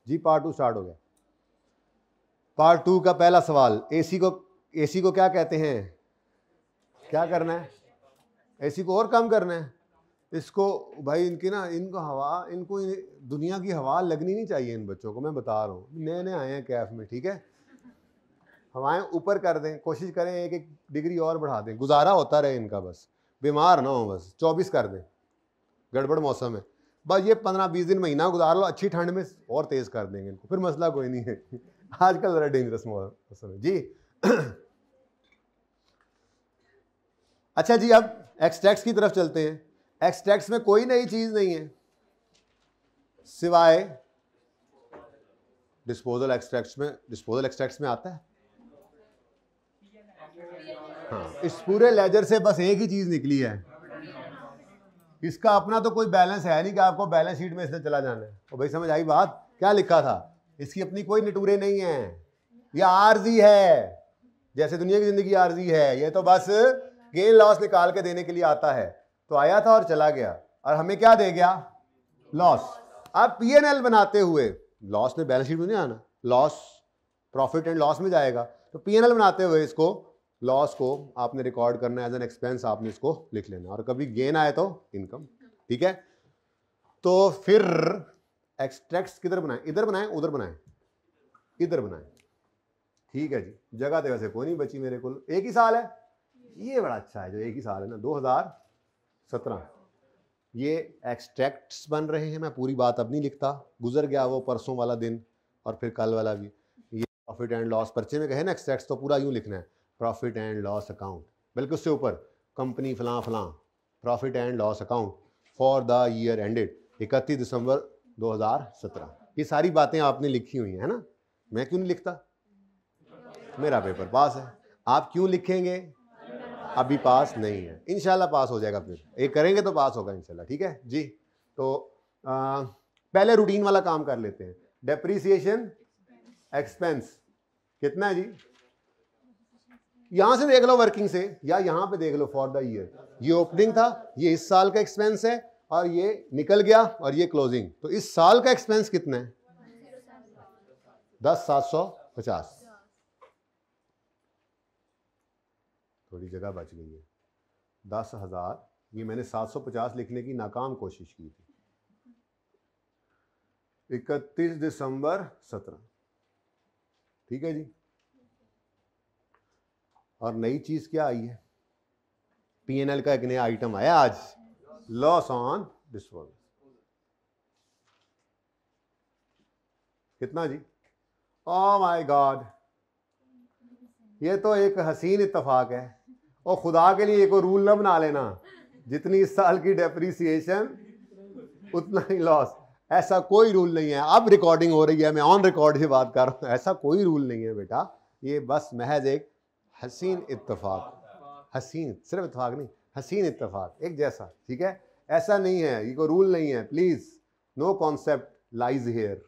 जी part 2 start हो गया। Part 2 का पहला सवाल, एसी को क्या कहते हैं? क्या करना है? एसी को और कम करना है इसको। भाई इनको हवा, इनको दुनिया की हवा लगनी नहीं चाहिए इन बच्चों को, मैं बता रहा हूँ, नए नए आए हैं कैफ में, ठीक है। हवाएं ऊपर कर दें, कोशिश करें 1-1 डिग्री और बढ़ा दें, गुजारा होता रहे इनका, बस बीमार ना हो, बस 24 कर दें, गड़बड़ मौसम है, बस ये 15-20 दिन महीना गुजार लो, अच्छी ठंड में और तेज कर देंगे इनको, फिर मसला कोई नहीं है। आजकल जरा डेंजरस मौसम है जी। अच्छा जी, अब एक्सट्रैक्ट्स की तरफ चलते हैं। एक्सट्रैक्ट्स में कोई नई चीज नहीं है सिवाय डिस्पोजल एक्सट्रैक्ट्स में आता है। हाँ, इस पूरे लेजर से बस एक ही चीज निकली है, इसका अपना तो कोई बैलेंस है नहीं कि आपको बैलेंस शीट में इसने चला जाना है। तो भाई समझ आई बात? क्या लिखा था? इसकी अपनी कोई निटूरे नहीं है, यह आरजी है, जैसे दुनिया की जिंदगी आरजी है। ये तो बस गेन लॉस निकाल के देने के लिए आता है। तो आया था और चला गया, और हमें क्या दे गया? लॉस। अब पीएनएल बनाते हुए, लॉस में बैलेंस शीट में नहीं आना, लॉस प्रॉफिट एंड लॉस में जाएगा। तो पीएनएल बनाते हुए इसको, लॉस को आपने रिकॉर्ड करना है एज एन एक्सपेंस, आपने इसको लिख लेना, और कभी गेन आए तो इनकम, ठीक है। तो फिर एक्सट्रैक्ट्स किधर बनाएं? इधर बनाएं, उधर बनाएं, इधर बनाएं, ठीक है जी। जगह तो वैसे कोई नहीं बची मेरे को, एक ही साल है, ये बड़ा अच्छा है जो एक ही साल है ना, 2017 ये एक्सट्रैक्ट्स बन रहे हैं। मैं पूरी बात अब नहीं लिखता, गुजर गया वो परसों वाला दिन और फिर कल वाला भी। ये प्रॉफिट एंड लॉस पर्चे में कहे ना एक्सट्रैक्ट्स, तो पूरा यूं लिखना है, प्रॉफिट एंड लॉस अकाउंट, बल्कि उससे ऊपर कंपनी फलां फलां, profit and loss account for the year ended 31 दिसंबर 2017। ये सारी बातें आपने लिखी हुई हैं, है ना। मैं क्यों नहीं लिखता? मेरा पेपर पास है, आप क्यों लिखेंगे? अभी पास नहीं है, इंशाल्लाह पास हो जाएगा, फिर एक करेंगे तो पास होगा इंशाल्लाह, ठीक है जी। तो पहले रूटीन वाला काम कर लेते हैं। डेप्रीसिएशन एक्सपेंस कितना है जी? यहां से देख लो वर्किंग से, या यहां पे देख लो फॉर द ईयर। ये ओपनिंग था, ये इस साल का एक्सपेंस है, और ये निकल गया, और ये क्लोजिंग। तो इस साल का एक्सपेंस कितना है? 10,750। थोड़ी जगह बच गई है, 10,000। ये मैंने 750 लिखने की नाकाम कोशिश की थी। 31 दिसंबर 17, ठीक है जी। और नई चीज क्या आई है? पीएनएल का एक नया आइटम आया आज, लॉस ऑन डिस्पोजल। कितना जी? ओह माय गॉड, ये तो एक हसीन इत्तेफाक है। और खुदा के लिए कोई रूल ना बना लेना, जितनी इस साल की डेप्रीसिएशन उतना ही लॉस, ऐसा कोई रूल नहीं है। अब रिकॉर्डिंग हो रही है, मैं ऑन रिकॉर्ड से बात कर रहा हूं, ऐसा कोई रूल नहीं है बेटा। ये बस महज एक हसीन इत्तेफाक, हसीन, सिर्फ इत्तेफाक नहीं, हसीन इत्तेफाक, एक जैसा, ठीक है। ऐसा नहीं है, ये कोई रूल नहीं है, please, no concept lies here.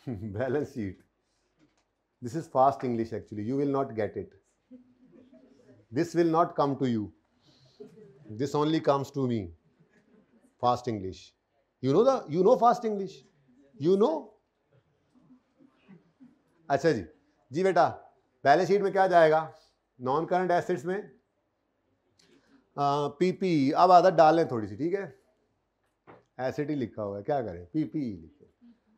Balance sheet, this is fast English actually, you will not get it, this will not come to you, this only comes to me, fast English, you know fast English, you know। अच्छा जी, जी बेटा, balance sheet में क्या जाएगा? Non current assets में PP. अब आदत डालें थोड़ी सी, ठीक है, एसेट ही लिखा हुआ है, क्या करें, पीपीई लिखे।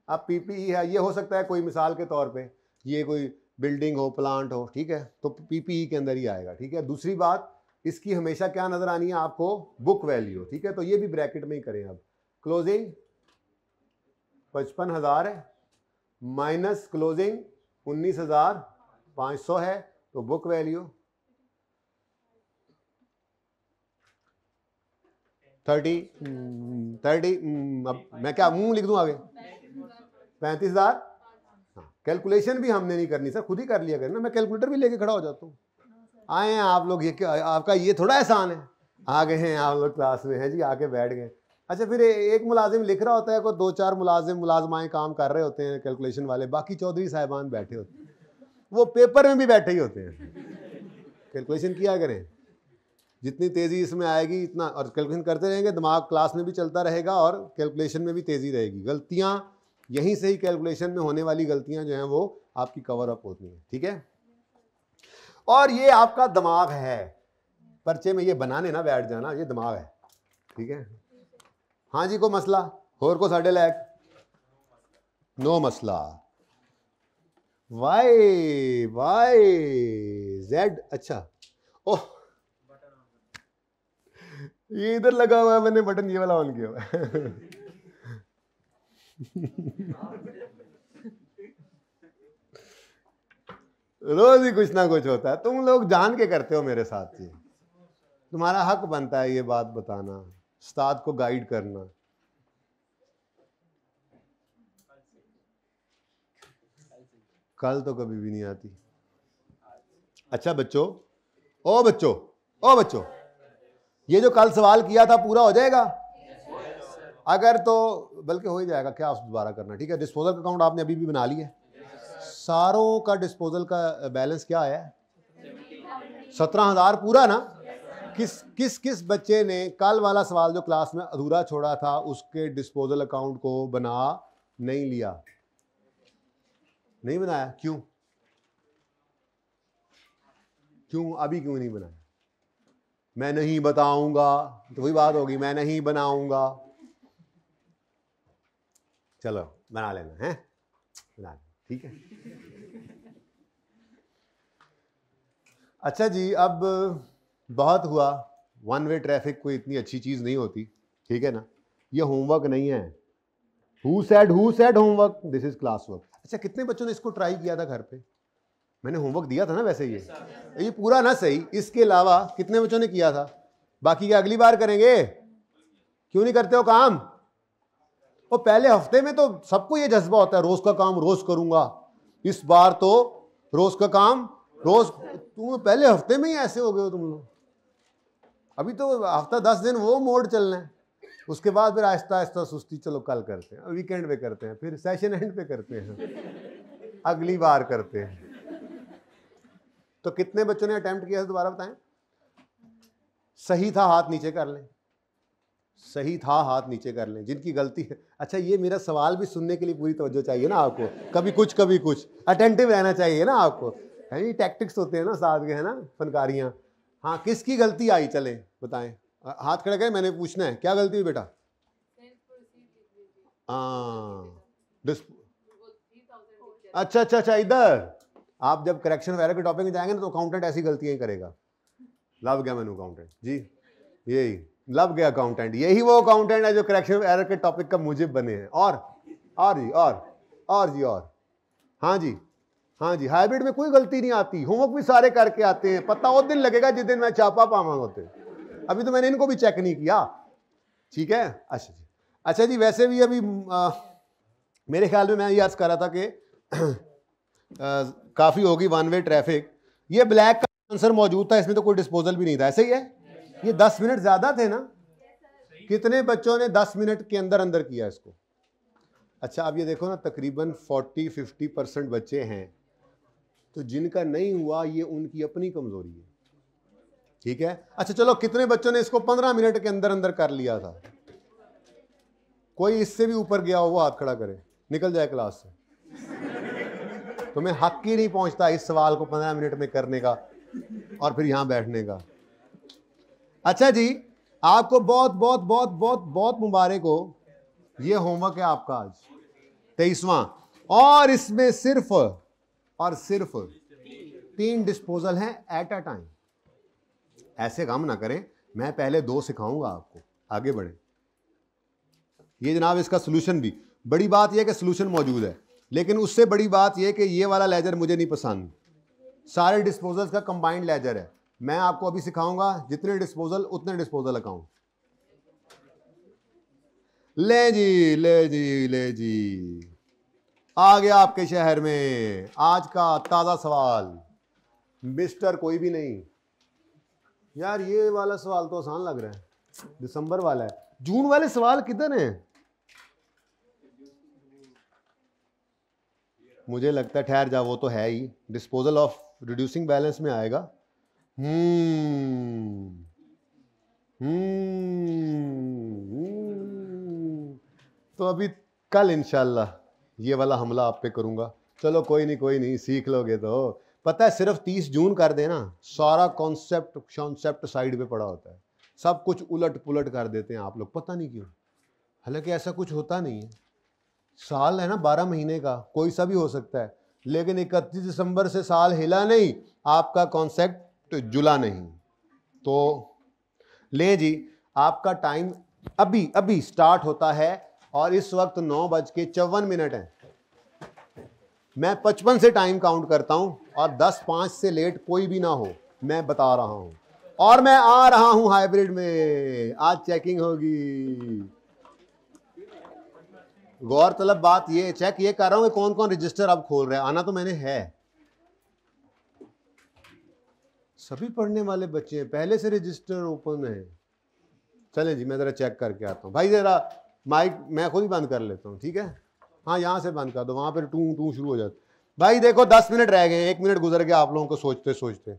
अब पीपीई है, ये हो सकता है कोई मिसाल के तौर पे ये कोई बिल्डिंग हो, प्लांट हो, ठीक है, तो पीपीई के अंदर ही आएगा, ठीक है। दूसरी बात, इसकी हमेशा क्या नजर आनी है आपको? बुक वैल्यू, ठीक है, तो ये भी ब्रैकेट में ही करें। अब क्लोजिंग 55,000 है, माइनस क्लोजिंग 19,500 है, तो बुक वैल्यू 30, अब मैं क्या मुंह लिख दूं आगे? 35,000। कैलकुलेशन भी हमने नहीं करनी सर, खुद ही कर लिया करें ना, मैं कैलकुलेटर भी लेके खड़ा हो जाता हूँ। आए हैं आप लोग, ये क्या आपका ये थोड़ा एहसान है, आ गए हैं आप लोग क्लास में, है जी, आके बैठ गए। अच्छा, फिर एक मुलाजिम लिख रहा होता है, कोई 2-4 मुलाजमाएं काम कर रहे होते हैं कैलकुलेशन वाले, बाकी चौधरी साहिबान बैठे होते हैं, वो पेपर में भी बैठे ही होते हैं। कैलकुलेशन किया करें, जितनी तेज़ी इसमें आएगी इतना, और कैलकुलेशन करते रहेंगे, दिमाग क्लास में भी चलता रहेगा और कैलकुलेशन में भी तेज़ी रहेगी। गलतियाँ यहीं से ही कैलकुलेशन में होने वाली गलतियां जो हैं वो आपकी कवर अप होती हैं, ठीक है। और ये आपका दिमाग है, पर्चे में ये बनाने ना बैठ जाना, ये दिमाग है, ठीक है। हाँ जी, को मसला होर को साढ़े लैक, नो मसला। वाई वाई जेड, अच्छा ओह ये इधर लगा हुआ है, मैंने बटन ये वाला ऑन किया हुआ है। रोज ही कुछ ना कुछ होता है, तुम लोग जान के करते हो मेरे साथ, ये तुम्हारा हक बनता है ये बात बताना, उस्ताद को गाइड करना। कल तो कभी भी नहीं आती। अच्छा बच्चों, ओ बच्चों, ओ बच्चों, ये जो कल सवाल किया था पूरा हो जाएगा? अगर तो बल्कि हो ही जाएगा, क्या दोबारा करना, ठीक है। डिस्पोजल का अकाउंट आपने अभी भी बना लिया, सारों का डिस्पोजल का बैलेंस क्या आया है? 17,000 पूरा ना। किस किस किस बच्चे ने कल वाला सवाल जो क्लास में अधूरा छोड़ा था उसके डिस्पोजल अकाउंट को बना नहीं लिया? नहीं बनाया, क्यों? क्यों अभी क्यों नहीं बनाया? मैं नहीं बताऊंगा, तो वही बात होगी, मैं नहीं बनाऊंगा। चलो बना लेना है, बना लेना, ठीक है। अच्छा जी, अब बहुत हुआ, वन वे ट्रैफिक कोई इतनी अच्छी चीज नहीं होती, ठीक है ना। ये होमवर्क नहीं है। Who said homework, this is class work. अच्छा, कितने बच्चों ने इसको ट्राई किया था घर पे? मैंने होमवर्क दिया था ना वैसे, ये पूरा ना सही, इसके अलावा कितने बच्चों ने किया था? बाकी क्या अगली बार करेंगे? क्यों नहीं करते हो काम? और पहले हफ्ते में तो सबको ये जज्बा होता है रोज का काम रोज करूंगा, इस बार तो रोज का काम रोज। तुम पहले हफ्ते में ही ऐसे हो गए हो तुम लोग। अभी तो हफ्ता 10 दिन वो मोड चलना है, उसके बाद फिर आहिस्ता आहिस्ता सुस्ती, चलो कल करते हैं, वीकेंड पे करते हैं, फिर सेशन एंड पे करते हैं, अगली बार करते हैं। तो कितने बच्चों ने अटेम्प्ट किया था दोबारा बताएं? सही था हाथ नीचे कर लें, सही था हाथ नीचे कर लें जिनकी गलती है। अच्छा, ये मेरा सवाल भी सुनने के लिए पूरी तवज्जो चाहिए ना आपको, कभी कुछ अटेंटिव रहना चाहिए ना आपको, है ये टैक्टिक्स होते हैं ना साथ के, है ना, फनकारियां। हाँ, किसकी गलती आई चले बताएं, हाथ खड़े करें, मैंने पूछना है क्या गलती हुई बेटा? अच्छा अच्छा अच्छा, इधर आप जब करेक्शन वगैरह के टॉपिक में जाएंगे ना तो अकाउंटेंट ऐसी गलतियां ही करेगा। लव गया मैंने अकाउंटेंट जी, यही लव गया अकाउंटेंट, यही वो अकाउंटेंट है जो करेक्शन एरर के टॉपिक का मुजिब बने हैं। और जी और जी और हाँ जी, हाँ जी, हाइब्रिड में कोई गलती नहीं आती, होमवर्क भी सारे करके आते हैं, पता वो दिन लगेगा जिस दिन मैं छापा पावा होते। अभी तो मैंने इनको भी चेक नहीं किया, ठीक है। अच्छा जी, अच्छा जी, वैसे भी अभी मेरे ख्याल में मैं ये अर्ज कर रहा था कि काफी होगी वन वे ट्रैफिक। ये ब्लैक का आंसर मौजूद था, इसमें तो कोई डिस्पोजल भी नहीं था, ऐसे ही है। ये 10 मिनट ज्यादा थे ना, कितने बच्चों ने 10 मिनट के अंदर अंदर किया इसको? अच्छा, अब ये देखो ना, तकरीबन 40-50% बच्चे हैं, तो जिनका नहीं हुआ ये उनकी अपनी कमजोरी है, ठीक है। अच्छा चलो, कितने बच्चों ने इसको 15 मिनट के अंदर अंदर कर लिया था? कोई इससे भी ऊपर गया हो वो हाथ खड़ा करे, निकल जाए क्लास से। तुम्हें हक ही नहीं पहुंचता इस सवाल को 15 मिनट में करने का और फिर यहां बैठने का। अच्छा जी, आपको बहुत बहुत बहुत बहुत बहुत मुबारक हो, ये होमवर्क है आपका आज 23वां, और इसमें सिर्फ और सिर्फ 3 डिस्पोजल हैं एट अ टाइम। ऐसे काम ना करें, मैं पहले 2 सिखाऊंगा आपको, आगे बढ़े। ये जनाब इसका सोल्यूशन भी, बड़ी बात यह कि सोल्यूशन मौजूद है, लेकिन उससे बड़ी बात यह कि ये वाला लेजर मुझे नहीं पसंद, सारे डिस्पोजल्स का कंबाइंड लेजर है। मैं आपको अभी सिखाऊंगा जितने डिस्पोजल उतने डिस्पोजल अकाउंट। ले जी ले जी ले जी, आ गया आपके शहर में आज का ताजा सवाल। मिस्टर कोई भी नहीं, यार ये वाला सवाल तो आसान लग रहा है, दिसंबर वाला है, जून वाले सवाल किधर हैं? मुझे लगता है, ठहर जा, वो तो है ही, डिस्पोजल ऑफ रिड्यूसिंग बैलेंस में आएगा। तो अभी कल इंशाल्लाह ये वाला हमला आप पे करूंगा। चलो कोई नहीं सीख लोगे तो। पता है सिर्फ 30 जून कर देना, सारा कॉन्सेप्ट साइड पे पड़ा होता है, सब कुछ उलट पुलट कर देते हैं आप लोग, पता नहीं क्यों। हालांकि ऐसा कुछ होता नहीं है, साल है ना 12 महीने का, कोई सा भी हो सकता है, लेकिन 31 दिसंबर से साल हिला नहीं, आपका कॉन्सेप्ट जुला नहीं। तो ले जी, आपका टाइम अभी अभी स्टार्ट होता है और इस वक्त 9:54 है। मैं 55 से टाइम काउंट करता हूं और 10:05 से लेट कोई भी ना हो, मैं बता रहा हूं। और मैं आ रहा हूं हाइब्रिड में, आज चेकिंग होगी। गौरतलब बात ये, चेक ये कर रहा हूं कि कौन कौन रजिस्टर अब खोल रहे हैं। आना तो मैंने है, सभी पढ़ने वाले बच्चे हैं, पहले से रजिस्टर ओपन है। चले जी, मैं जरा चेक करके आता हूँ। भाई जरा माइक मैं खुद ही बंद कर लेता हूँ, ठीक है? हाँ, यहाँ से बंद कर दो, वहाँ पर टू टू शुरू हो जाता। भाई देखो 10 मिनट रह गए, 1 मिनट गुजर गया आप लोगों को सोचते सोचते।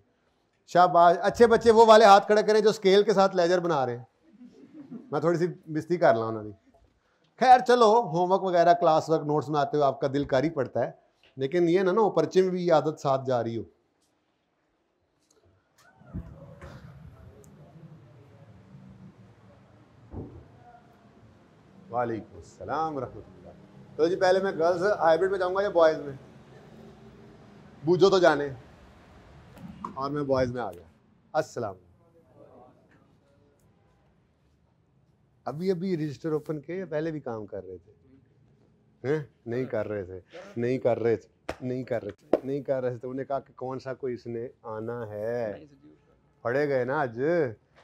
शाबाश, अच्छे बच्चे वो वाले हाथ खड़े करें जो स्केल के साथ लेजर बना रहे हैं। मैं थोड़ी सी बिस्ती कर रहा हूँ। खैर चलो, होमवर्क वगैरह क्लास वर्क नोट्स में आते हुए आपका दिल कर ही पड़ता है, लेकिन ये ना पर्चे में भी ये आदत साथ जा रही हो। वालेकुम सलाम रहमतुल्लाह। तो जी पहले मैं गर्ल्स हाइब्रिड में जाऊंगा या बॉयज़ में? बूझो तो जाने। और मैं बॉयज़ में आ गया। अस्सलाम। अभी अभी रजिस्टर ओपन किए या पहले भी काम कर रहे थे? हैं? नहीं कर रहे थे, नहीं कर रहे थे, नहीं कर रहे थे, नहीं कर रहे थे। तो उन्हें कहा कि कौन सा कोई इसने आना है, पढ़े गए ना आज।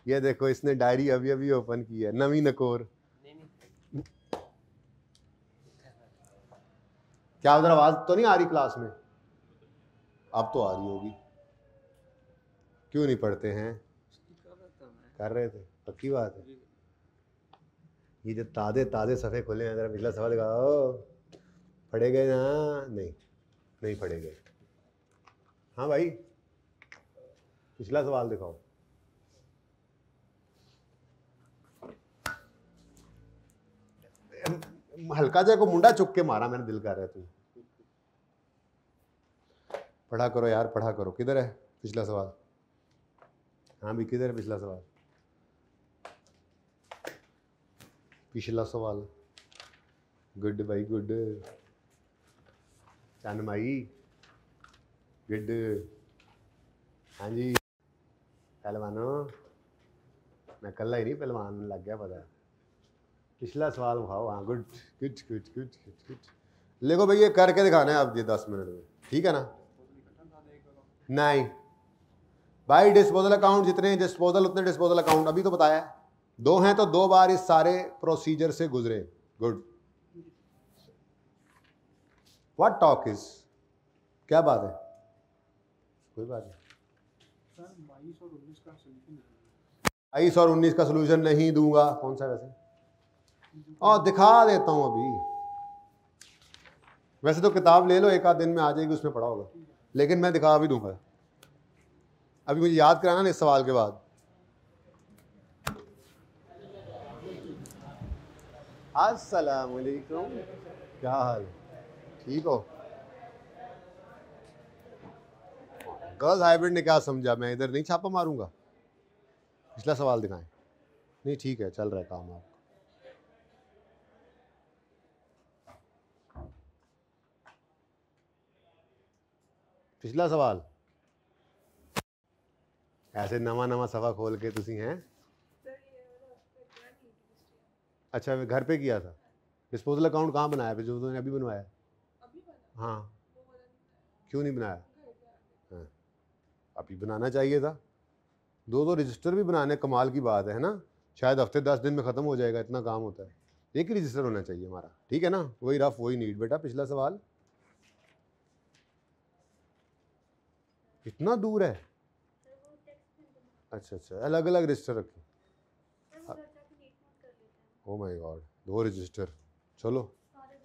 ये देखो इसने डायरी अभी अभी ओपन की है, नवी नकोर। क्या उधर आवाज तो नहीं आ रही क्लास में? अब तो आ रही होगी। क्यों नहीं पढ़ते हैं? कर रहे थे, पक्की बात है। ये जो ताजे ताजे सफ़े खुले हैं, जरा पिछला सवाल दिखाओ, पढ़े गए ना? नहीं, नहीं पढ़े गए। हाँ भाई, पिछला सवाल दिखाओ। हल्का जा को मुंडा चुक के मारा मैंने, दिल कर रहा है तू। पढ़ा करो यार, पढ़ा करो। किधर है पिछला सवाल? हाँ भी, किधर है पिछला सवाल? पिछला सवाल। गुड भाई गुड। चनमाई गुड। हाँ जी पहलवानो, मैं कल्ला ही नहीं पहलवान, लग गया पता। पिछला सवाल उठाओ। हाँ good good good good good good. देखो भैया करके दिखाना है आप ये 10 मिनट में, ठीक है ना? नहीं भाई, डिस्पोजल अकाउंट जितने डिस्पोजल उतने डिस्पोजल अकाउंट, अभी तो बताया 2 हैं, तो 2 बार इस सारे प्रोसीजर से गुजरे। गुड। व्हाट टॉक इज, क्या बात है? कोई बात नहीं। 22 और 19 का सोल्यूशन नहीं दूंगा। कौन सा वैसे? और दिखा देता हूं अभी। वैसे तो किताब ले लो, एक आध दिन में आ जाएगी, उसमें पढ़ा होगा, लेकिन मैं दिखा भी दूंगा। अभी मुझे याद कराना ना इस सवाल के बाद। अस्सलाम वालेकुम, क्या हाल? ठीक हो? गर्ल्स हाइब्रिड ने क्या समझा, मैं इधर नहीं छापा मारूंगा? पिछला सवाल दिखाएं। नहीं ठीक है, चल रहा है काम आपका। पिछला सवाल ऐसे नवा नवा सफा खोल के तुसी हैं। अच्छा घर पे किया था? डिस्पोजल अकाउंट कहाँ बनाया फिर, जो तुमने अभी बनवाया? हाँ, क्यों नहीं बनाया? हाँ, अभी बनाना चाहिए था। 2 रजिस्टर भी बनाने कमाल की बात है ना? शायद हफ्ते 10 दिन में ख़त्म हो जाएगा, इतना काम होता है। एक ही रजिस्टर होना चाहिए हमारा, ठीक है ना? वही रफ वही नीट। बेटा पिछला सवाल इतना दूर है? अच्छा अच्छा, अलग अलग रजिस्टर रखे। Oh my God, 2 register. चलो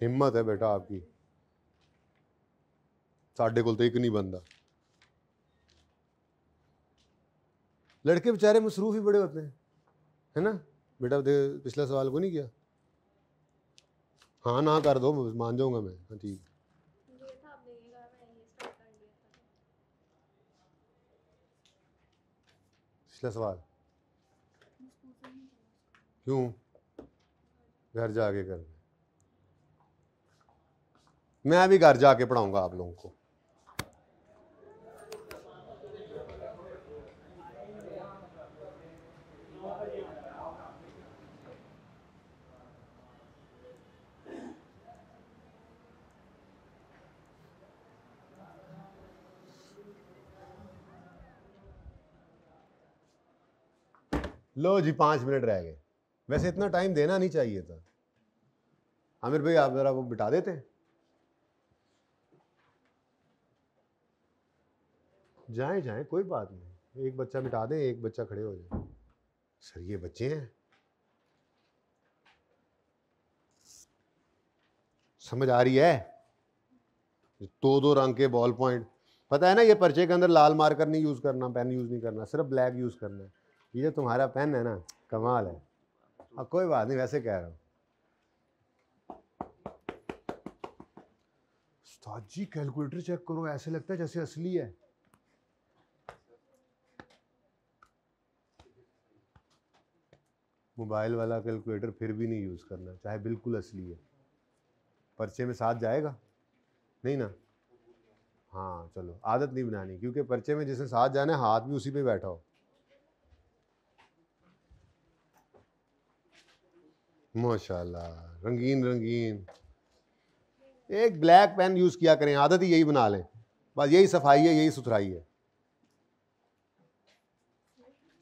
हिम्मत है बेटा आपकी, साढ़े को तो एक नहीं बनता। लड़के बेचारे मसरूफ ही बड़े होते हैं, है ना? बेटा पिछला सवाल को नहीं किया? हाँ ना कर दो, मान जाऊंगा मैं। हाँ ठीक। पिछला सवाल क्यों घर जाके कर, मैं अभी घर जाके पढ़ाऊंगा आप लोगों को। लो जी 5 मिनट रह गए। वैसे इतना टाइम देना नहीं चाहिए था। आमिर भाई आप जरा वो बिठा देते। जाए जाए कोई बात नहीं, एक बच्चा बिठा दें, एक बच्चा खड़े हो जाए। सर ये बच्चे हैं, समझ आ रही है? दो रंग के बॉल पॉइंट, पता है ना ये पर्चे के अंदर लाल मार्कर नहीं यूज करना, पेन यूज नहीं करना, सिर्फ ब्लैक यूज करना है। ये तुम्हारा पेन है ना, कमाल है। अब कोई बात नहीं, वैसे कह रहा हूं। उस्ताद जी कैलकुलेटर चेक करो, ऐसे लगता है जैसे असली है। मोबाइल वाला कैलकुलेटर फिर भी नहीं यूज करना, चाहे बिल्कुल असली है। पर्चे में साथ जाएगा नहीं ना? हाँ चलो, आदत नहीं बनानी, क्योंकि पर्चे में जिसने साथ जाना है हाथ भी उसी पे बैठा हो। माशाल्लाह, रंगीन रंगीन। एक ब्लैक पेन यूज किया करें, आदत ही यही बना लें, बस यही सफाई है, यही सुथराई है।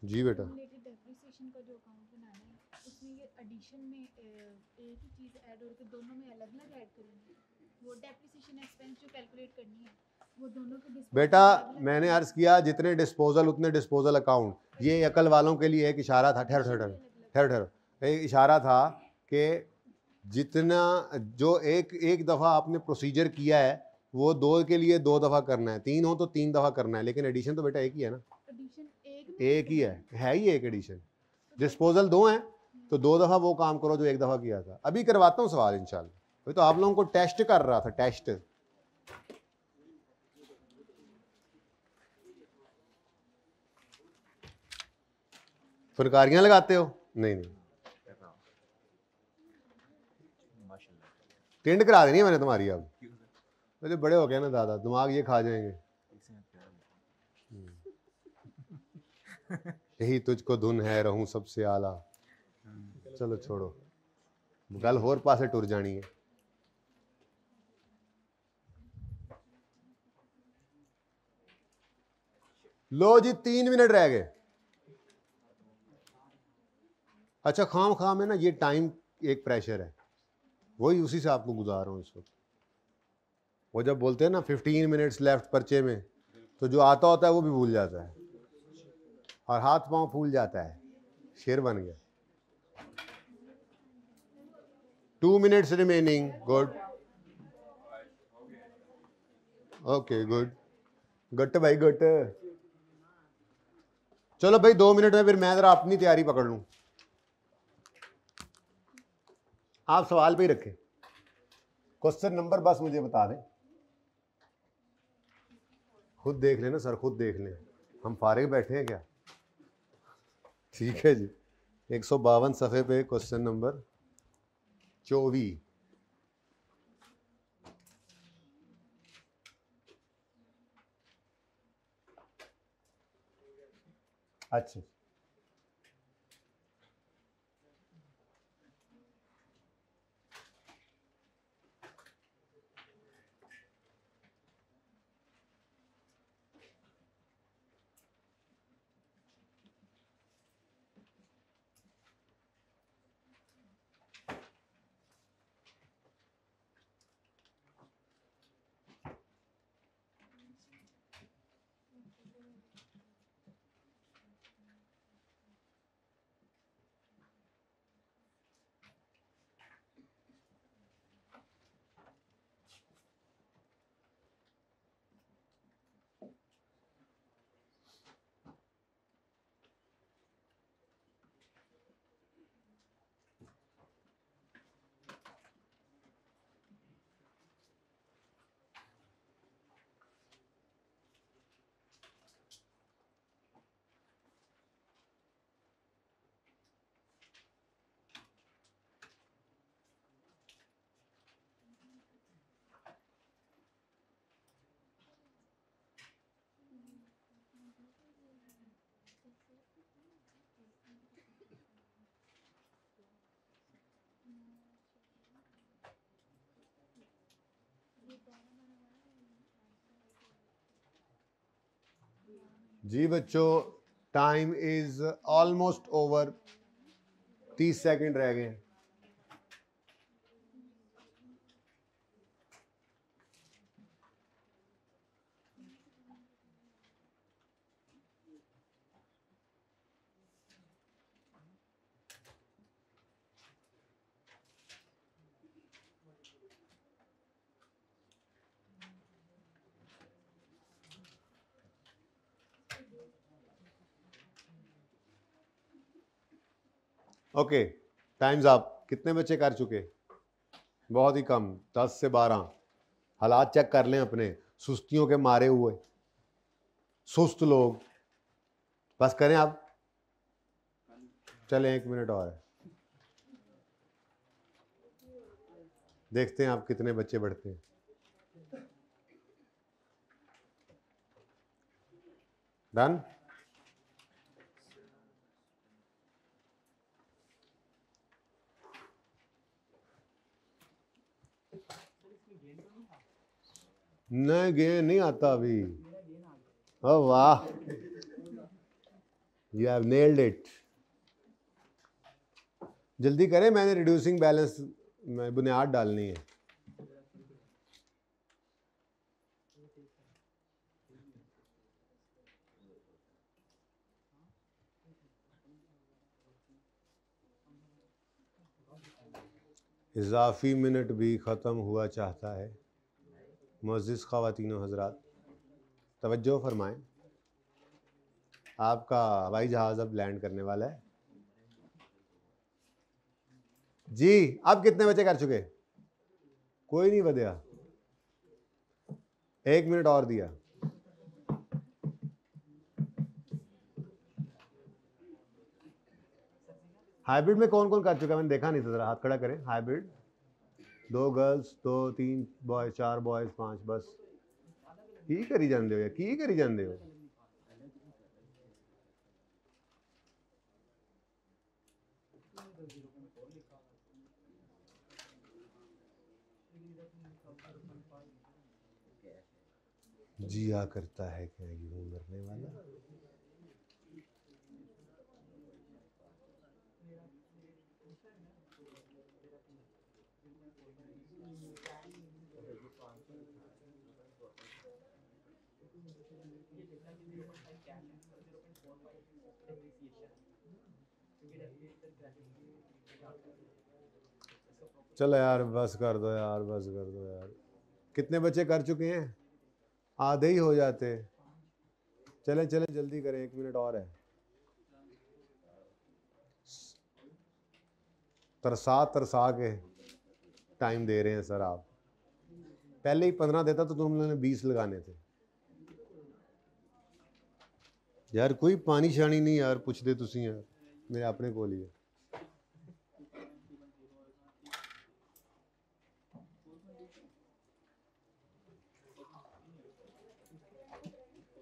जी बेटा, डेप्रिसिएशन का जो अकाउंट बनाना है उसमें ये एडिशन में एक ही चीज ऐड और के दोनों में अलग अलग ऐड करेंगे। वो डेप्रिसिएशन एक्सपेंस जो कैलकुलेट करनी है वो दोनों के बेटा मैंने अर्ज किया जितने डिस्पोजल उतने डिस्पोजल अकाउंट। ये अकल वालों के लिए एक इशारा था। ठहर ठहर ठहर ठहर, एक इशारा था कि जितना जो एक दफ़ा आपने प्रोसीजर किया है वो दो के लिए 2 दफ़ा करना है, 3 हो तो 3 दफ़ा करना है, लेकिन एडिशन तो बेटा एक ही है ना। एक ही है ही एक एडिशन। डिस्पोजल 2 हैं तो 2 दफ़ा वो काम करो जो एक दफ़ा किया था। अभी करवाता हूँ सवाल इंशाल्लाह। वही तो आप लोगों को टेस्ट कर रहा था, टेस्ट। फनकारियां लगाते हो? नहीं नहीं, टेंड करा देनी है मैंने तुम्हारी। अब मुझे बड़े हो गए ना दादा, दिमाग ये खा जाएंगे। यही तुझको धुन है रहूं सबसे आला। चलो छोड़ो, गल होर पासे टुर जानी है। लो जी 3 मिनट रह गए। अच्छा खाम खाम है ना, ये टाइम एक प्रेशर है, वही उसी से आपको गुजार रहा हूँ इस वक्त। वो जब बोलते हैं ना 15 मिनट्स लेफ्ट पर्चे में, तो जो आता होता है वो भी भूल जाता है और हाथ पांव फूल जाता है। शेर बन गया। 2 minutes remaining. Good, okay good, गट भाई गट। चलो भाई 2 मिनट में फिर मैं जरा अपनी तैयारी पकड़ लूं। आप सवाल पे ही रखें, क्वेश्चन नंबर बस मुझे बता दें। खुद देख लेना सर, खुद देख लें, हम फारिग बैठे हैं क्या? ठीक है जी। 152 सफ़े पे क्वेश्चन नंबर 24। अच्छा जी बच्चों, time is almost over, 30 second रह गए। Okay, times up. कितने बच्चे कर चुके? बहुत ही कम, 10 से 12। हालात चेक कर लें अपने, सुस्तियों के मारे हुए सुस्त लोग। बस करें आप, चलें 1 मिनट और है, देखते हैं आप कितने बच्चे बढ़ते हैं। डन। नहीं, गेन नहीं आता अभी। ओह वाह, यू हैव नेल्ड इट। जल्दी करें, मैंने रिड्यूसिंग बैलेंस में बुनियाद डालनी है। इजाफी मिनट भी ख़त्म हुआ चाहता है। मुअज़्ज़िज़ ख़वातीन व हज़रात, तवज्जो फरमाएं, आपका हवाई जहाज़ अब लैंड करने वाला है। जी, अब कितने बच्चे कर चुके? कोई नहीं बदया, 1 मिनट और दिया। हाइब्रिड में कौन कौन कर चुका है? मैंने देखा नहीं था, जरा हाथ खड़ा करें। Hybrid 2 girls, 2 3 boys, 4 boys, 5। बस की करी जाते हो या की करी जाते हो? जिया करता है क्या यूं मरने वाला? चलो यार, बस कर दो यार, बस कर दो यार। कितने बच्चे कर चुके हैं? आधे ही हो जाते। चले चले जल्दी करें, 1 मिनट और है। तरसा तरसा के टाइम दे रहे हैं सर आप। पहले ही 15 देता तो तुम लोगों ने 20 लगाने थे यार। कोई पानी शानी नहीं यार, पूछ दे तुसी यार, मेरे अपने को लिए।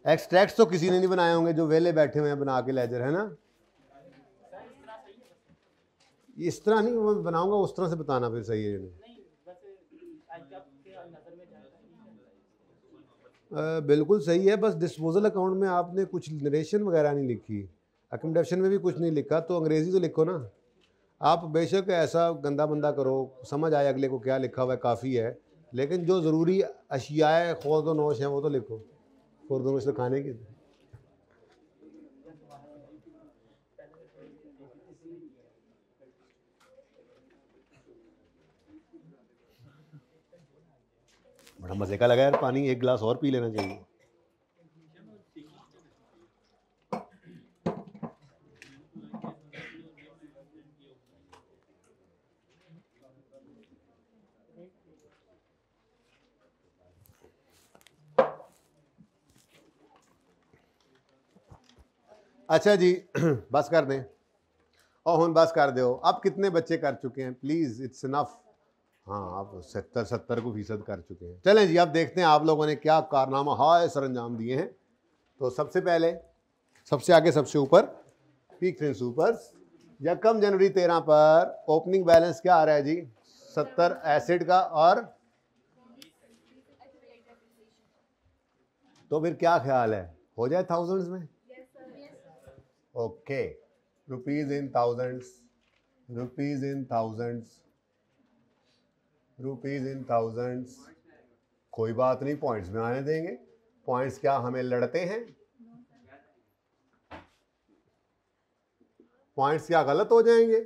एक्सट्रैक्ट्स तो किसी ने नहीं बनाए होंगे, जो वेले बैठे हुए हैं बना के लेजर, है ना? इस तरह नहीं मैं बनाऊंगा, उस तरह से बताना फिर सही है। बिल्कुल सही है, बस डिस्पोजल अकाउंट में आपने कुछ नरेशन वगैरह नहीं लिखी, अकोमोडेशन में भी कुछ नहीं लिखा, तो अंग्रेज़ी तो लिखो ना। आप बेशक ऐसा गंदा बंदा करो, समझ आए अगले को क्या लिखा हुआ है, काफ़ी है, लेकिन जो ज़रूरी अशियाए खुर्द व नोश हैं वो तो लिखो। खुर्द व नोश तो खाने की। बड़ा मज़े का लगा यार पानी, 1 गिलास और पी लेना चाहिए। अच्छा जी, बस कर दें और हम बस कर दो। अब कितने बच्चे कर चुके हैं? Please, it's enough. हाँ, आप 70 को फीसद कर चुके हैं। चलें जी, अब देखते हैं आप लोगों ने क्या कारनामा हाय सर अंजाम दिए हैं। तो सबसे पहले, सबसे आगे, सबसे ऊपर, पीक्स एंड सुपर्स। यकम जनवरी 13 पर ओपनिंग बैलेंस क्या आ रहा है जी? 70 एसिड का, और तो फिर क्या ख्याल है, हो जाए थाउजेंड्स में? Okay, rupees in thousands, rupees in thousands, rupees in thousands. कोई बात नहीं, पॉइंट्स में आने देंगे। पॉइंट्स क्या हमें लड़ते हैं? पॉइंट्स क्या गलत हो जाएंगे?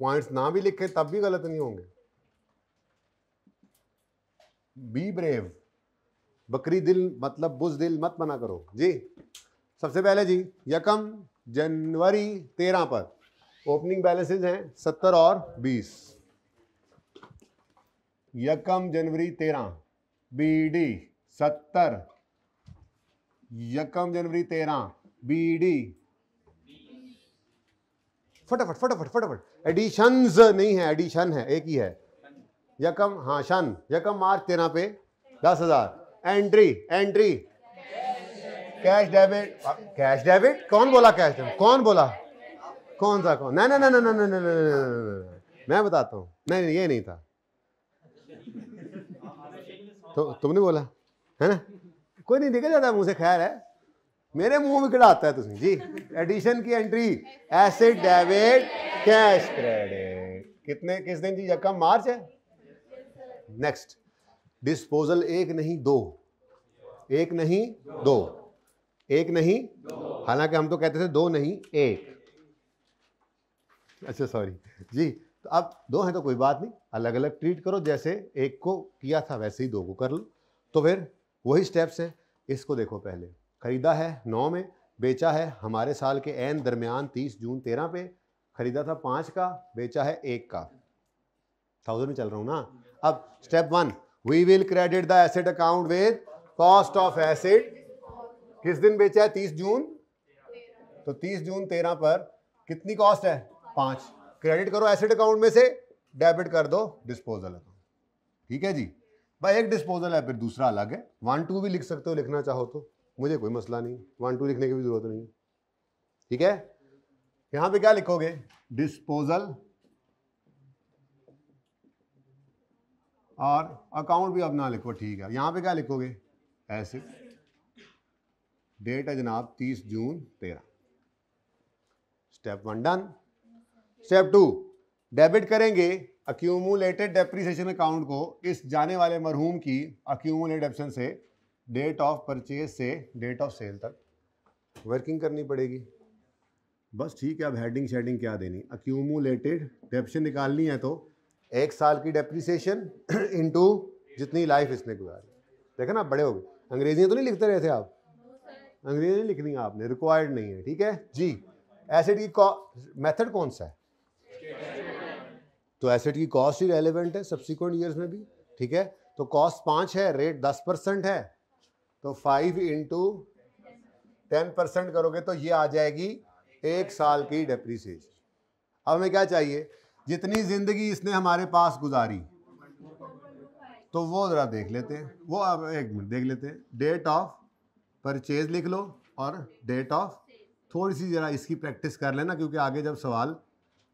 पॉइंट्स ना भी लिखे तब भी गलत नहीं होंगे। बी ब्रेव, बकरी दिल मतलब बुज़दिल मत बना करो जी। सबसे पहले जी, यकम जनवरी 13 पर ओपनिंग बैलेंसेज हैं 70 और 20। यकम जनवरी 13 बीडी 70, यकम जनवरी 13 बीडी, फटाफट फटाफट फटाफट। एडिशंस नहीं है, एडिशन है, एक ही है। यकम, हाँ शन, यकम मार्च 13 पे 10,000। Entry, entry cash debit, cash debit कौन बोला? कैश डेबिट कौन बोला? कौन सा? कौन? नहीं नहीं नहीं नहीं नहीं नहीं, मैं बताता हूँ। नहीं ये नहीं था, तो तुमने बोला है ना? कोई नहीं निकल जाता मुंह से, खैर है, मेरे मुंह में किड़ाता है तुझे जी। एडिशन की entry, asset debit cash credit. कितने, किस दिन जी? यकम मार्च है। नेक्स्ट, डिस्पोजल एक नहीं दो, एक नहीं दो, एक नहीं, हालांकि हम तो कहते थे दो नहीं एक। अच्छा सॉरी जी, तो अब दो हैं तो कोई बात नहीं, अलग अलग ट्रीट करो, जैसे एक को किया था वैसे ही दो को कर लो। तो फिर वही स्टेप्स हैं। इसको देखो, पहले खरीदा है 9 में, बेचा है हमारे साल के एन दरमियान 30 जून 13 पे। खरीदा था 5 का, बेचा है 1 का, 1000 में चल रहा हूँ ना। अब step 1, we will credit the asset account with cost of asset. किस दिन बेचा है? 30 जून, तो 30 जून 13 पर कितनी कॉस्ट है? 5। क्रेडिट करो एसेट अकाउंट में से, डेबिट कर दो डिस्पोजल अकाउंट। ठीक है जी भाई, एक डिस्पोजल है, फिर दूसरा अलग है। 1 2 भी लिख सकते हो लिखना चाहो तो, मुझे कोई मसला नहीं, 1 2 लिखने की भी जरूरत नहीं। ठीक है, यहां पे क्या लिखोगे? डिस्पोजल, और अकाउंट भी अब ना लिखो, ठीक है। यहां पे क्या लिखोगे? एसेट, डेट है जनाब 30 जून 13। Step 1 done. स्टेप 2, डेबिट करेंगे अक्यूमुलेटेड डेप्रिसिएशन अकाउंट को इस जाने वाले मरहूम की अक्यूमुलेटेड ऑप्शन से डेट ऑफ परचेज से डेट ऑफ सेल तक वर्किंग करनी पड़ेगी। बस ठीक है, अब हेडिंग शेडिंग क्या देनी? अक्यूमुलेटेड डेप्शन निकालनी है तो 1 साल की डेप्रिसिएशन इनटू जितनी लाइफ इसने गुजारी। देखा ना, बड़े हो गए। अंग्रेजी तो नहीं लिखते रहे थे आप? अंग्रेजी नहीं लिखनी आपने, रिक्वायर्ड नहीं है। ठीक है जी। एसेट की मेथड कौन सा है? तो एसेट की कॉस्ट ही रेलेवेंट है सब्सिक्वेंट ईयर्स में भी। ठीक है, तो कॉस्ट 5 है, रेट 10% है, तो 5 इंटू 10% करोगे तो ये आ जाएगी 1 साल की डेप्रिसिएशन। अब हमें क्या चाहिए? जितनी जिंदगी इसने हमारे पास गुजारी, तो वो जरा देख लेते हैं। वो अब 1 मिनट देख लेते हैं। डेट ऑफ परचेज लिख लो और डेट ऑफ, थोड़ी सी जरा इसकी प्रैक्टिस कर लेना, क्योंकि आगे जब सवाल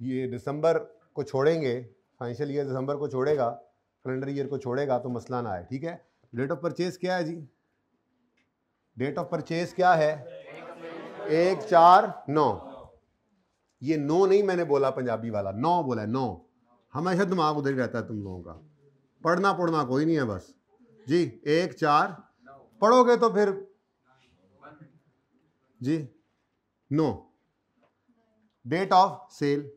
ये दिसंबर को छोड़ेंगे, फाइनेंशियल ईयर दिसंबर को छोड़ेगा, कैलेंडर ईयर को छोड़ेगा, तो मसला ना आए। ठीक है, डेट ऑफ परचेज क्या है जी? डेट ऑफ परचेज क्या है? 1/4/9। ये 9 नहीं मैंने बोला पंजाबी वाला, 9 बोला है, 9। हमेशा दिमाग उधर ही रहता है तुम लोगों का, पढ़ना पढ़ना कोई नहीं है बस जी। 1/4 पढ़ोगे तो फिर जी 9। डेट ऑफ सेल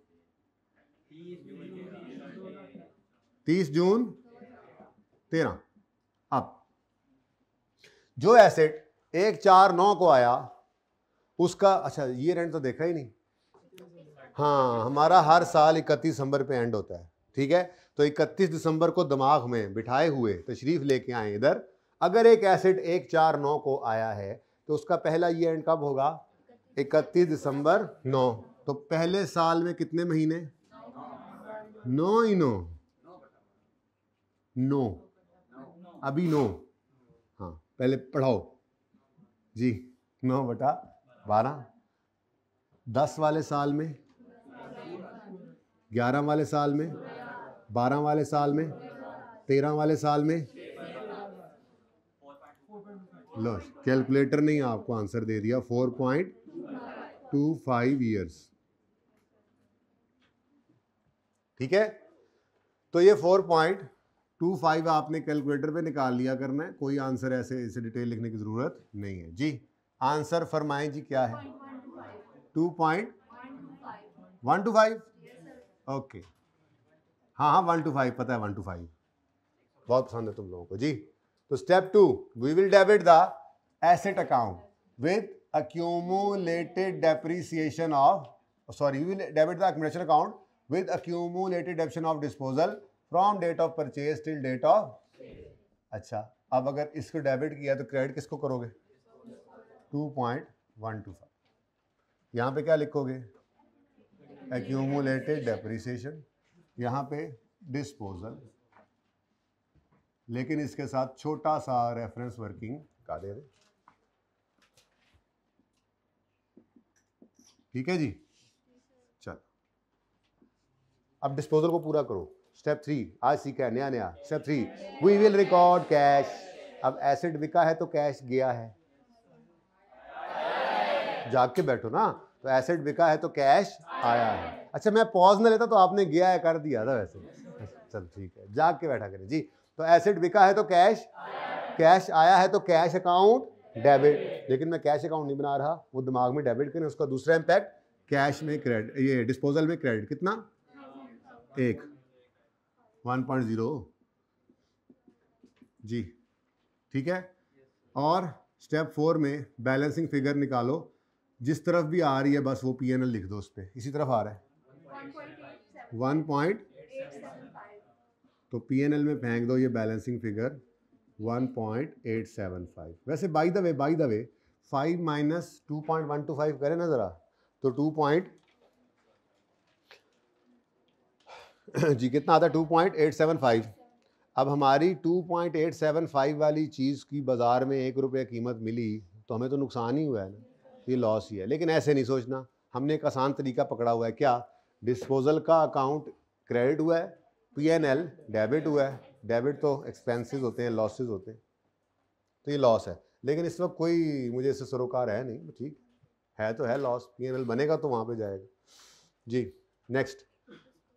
30 जून 13। अब जो एसेट 1/4/9 को आया उसका, अच्छा ये रेंट तो देखा ही नहीं। हाँ, हमारा हर साल 31 दिसंबर पे एंड होता है। ठीक है, तो 31 दिसंबर को दिमाग में बिठाए हुए तशरीफ लेके आए इधर। अगर एक एसेट 1/4/9 को आया है तो उसका पहला ये एंड कब होगा? 31 दिसंबर 9। तो पहले साल में कितने महीने? 9 ही 9, 9 अभी 9। हाँ पहले पढ़ाओ जी। 9/12। 10 वाले साल में, 11 वाले साल में, 12 वाले साल में, 13 वाले साल में, लो कैलकुलेटर ने आपको आंसर दे दिया 4.25 ईयर्स। ठीक है, तो ये 4.25 आपने कैलकुलेटर पे निकाल लिया करना है, कोई आंसर ऐसे इसे डिटेल लिखने की जरूरत नहीं है जी। आंसर फरमाएं जी क्या है? 2.125। ओके, हाँ हाँ 125 पता है, 125 बहुत पसंद है तुम लोगों को जी। तो step 2, we will debit the asset account with accumulated depreciation of, sorry, we will debit the accumulation account with accumulated depreciation of disposal from date of purchase till date of। अच्छा, अब अगर इसको डेबिट किया तो credit किसको करोगे? 2.125। यहाँ पे क्या लिखोगे? accumulated depreciation, यहाँ पे डिस्पोजल, लेकिन इसके साथ छोटा सा रेफरेंस वर्किंग का दे दे। ठीक है जी, चल अब डिस्पोजल को पूरा करो। स्टेप 3 आज सीखा है नया नया। Step 3, we will record cash. अब एसेट बिका है तो कैश गया है, जाग के बैठो ना, तो एसेट बिका है तो कैश आया है। अच्छा मैं पॉज ना लेता तो आपने गया है कर दिया था वैसे। चल ठीक है, जाग के बैठा करें जी। तो एसेट बिका है तो कैश, कैश आया है तो कैश अकाउंट डेबिट, लेकिन मैं कैश अकाउंट नहीं बना रहा, वो दिमाग में डेबिट करें। उसका दूसरा इम्पैक्ट कैश में क्रेडिट, ये डिस्पोजल में क्रेडिट कितना? 1.0 जी। ठीक है, और स्टेप 4 में बैलेंसिंग फिगर निकालो, जिस तरफ भी आ रही है बस वो पीएनएल लिख दो उस पर। इसी तरफ आ रहा है 1. तो पीएनएल में फेंक दो ये बैलेंसिंग फिगर 1.875। वैसे बाय द वे 5 माइनस 2.125 करें ना ज़रा, तो 2 जी कितना आता है? 2.875। अब हमारी 2.875 वाली चीज़ की बाज़ार में 1 रुपये कीमत मिली तो हमें तो नुकसान ही हुआ है ना, ये लॉस ही है। लेकिन ऐसे नहीं सोचना, हमने एक आसान तरीका पकड़ा हुआ है। क्या? डिस्पोजल का अकाउंट क्रेडिट हुआ है, पीएनएल डेबिट हुआ है। डेबिट तो एक्सपेंसेस होते हैं, लॉसेस होते हैं, तो ये लॉस है। लेकिन इस वक्त कोई मुझे इससे सरोकार है नहीं, ठीक है तो है लॉस, पीएनएल बनेगा तो वहाँ पे जाएगा जी। नेक्स्ट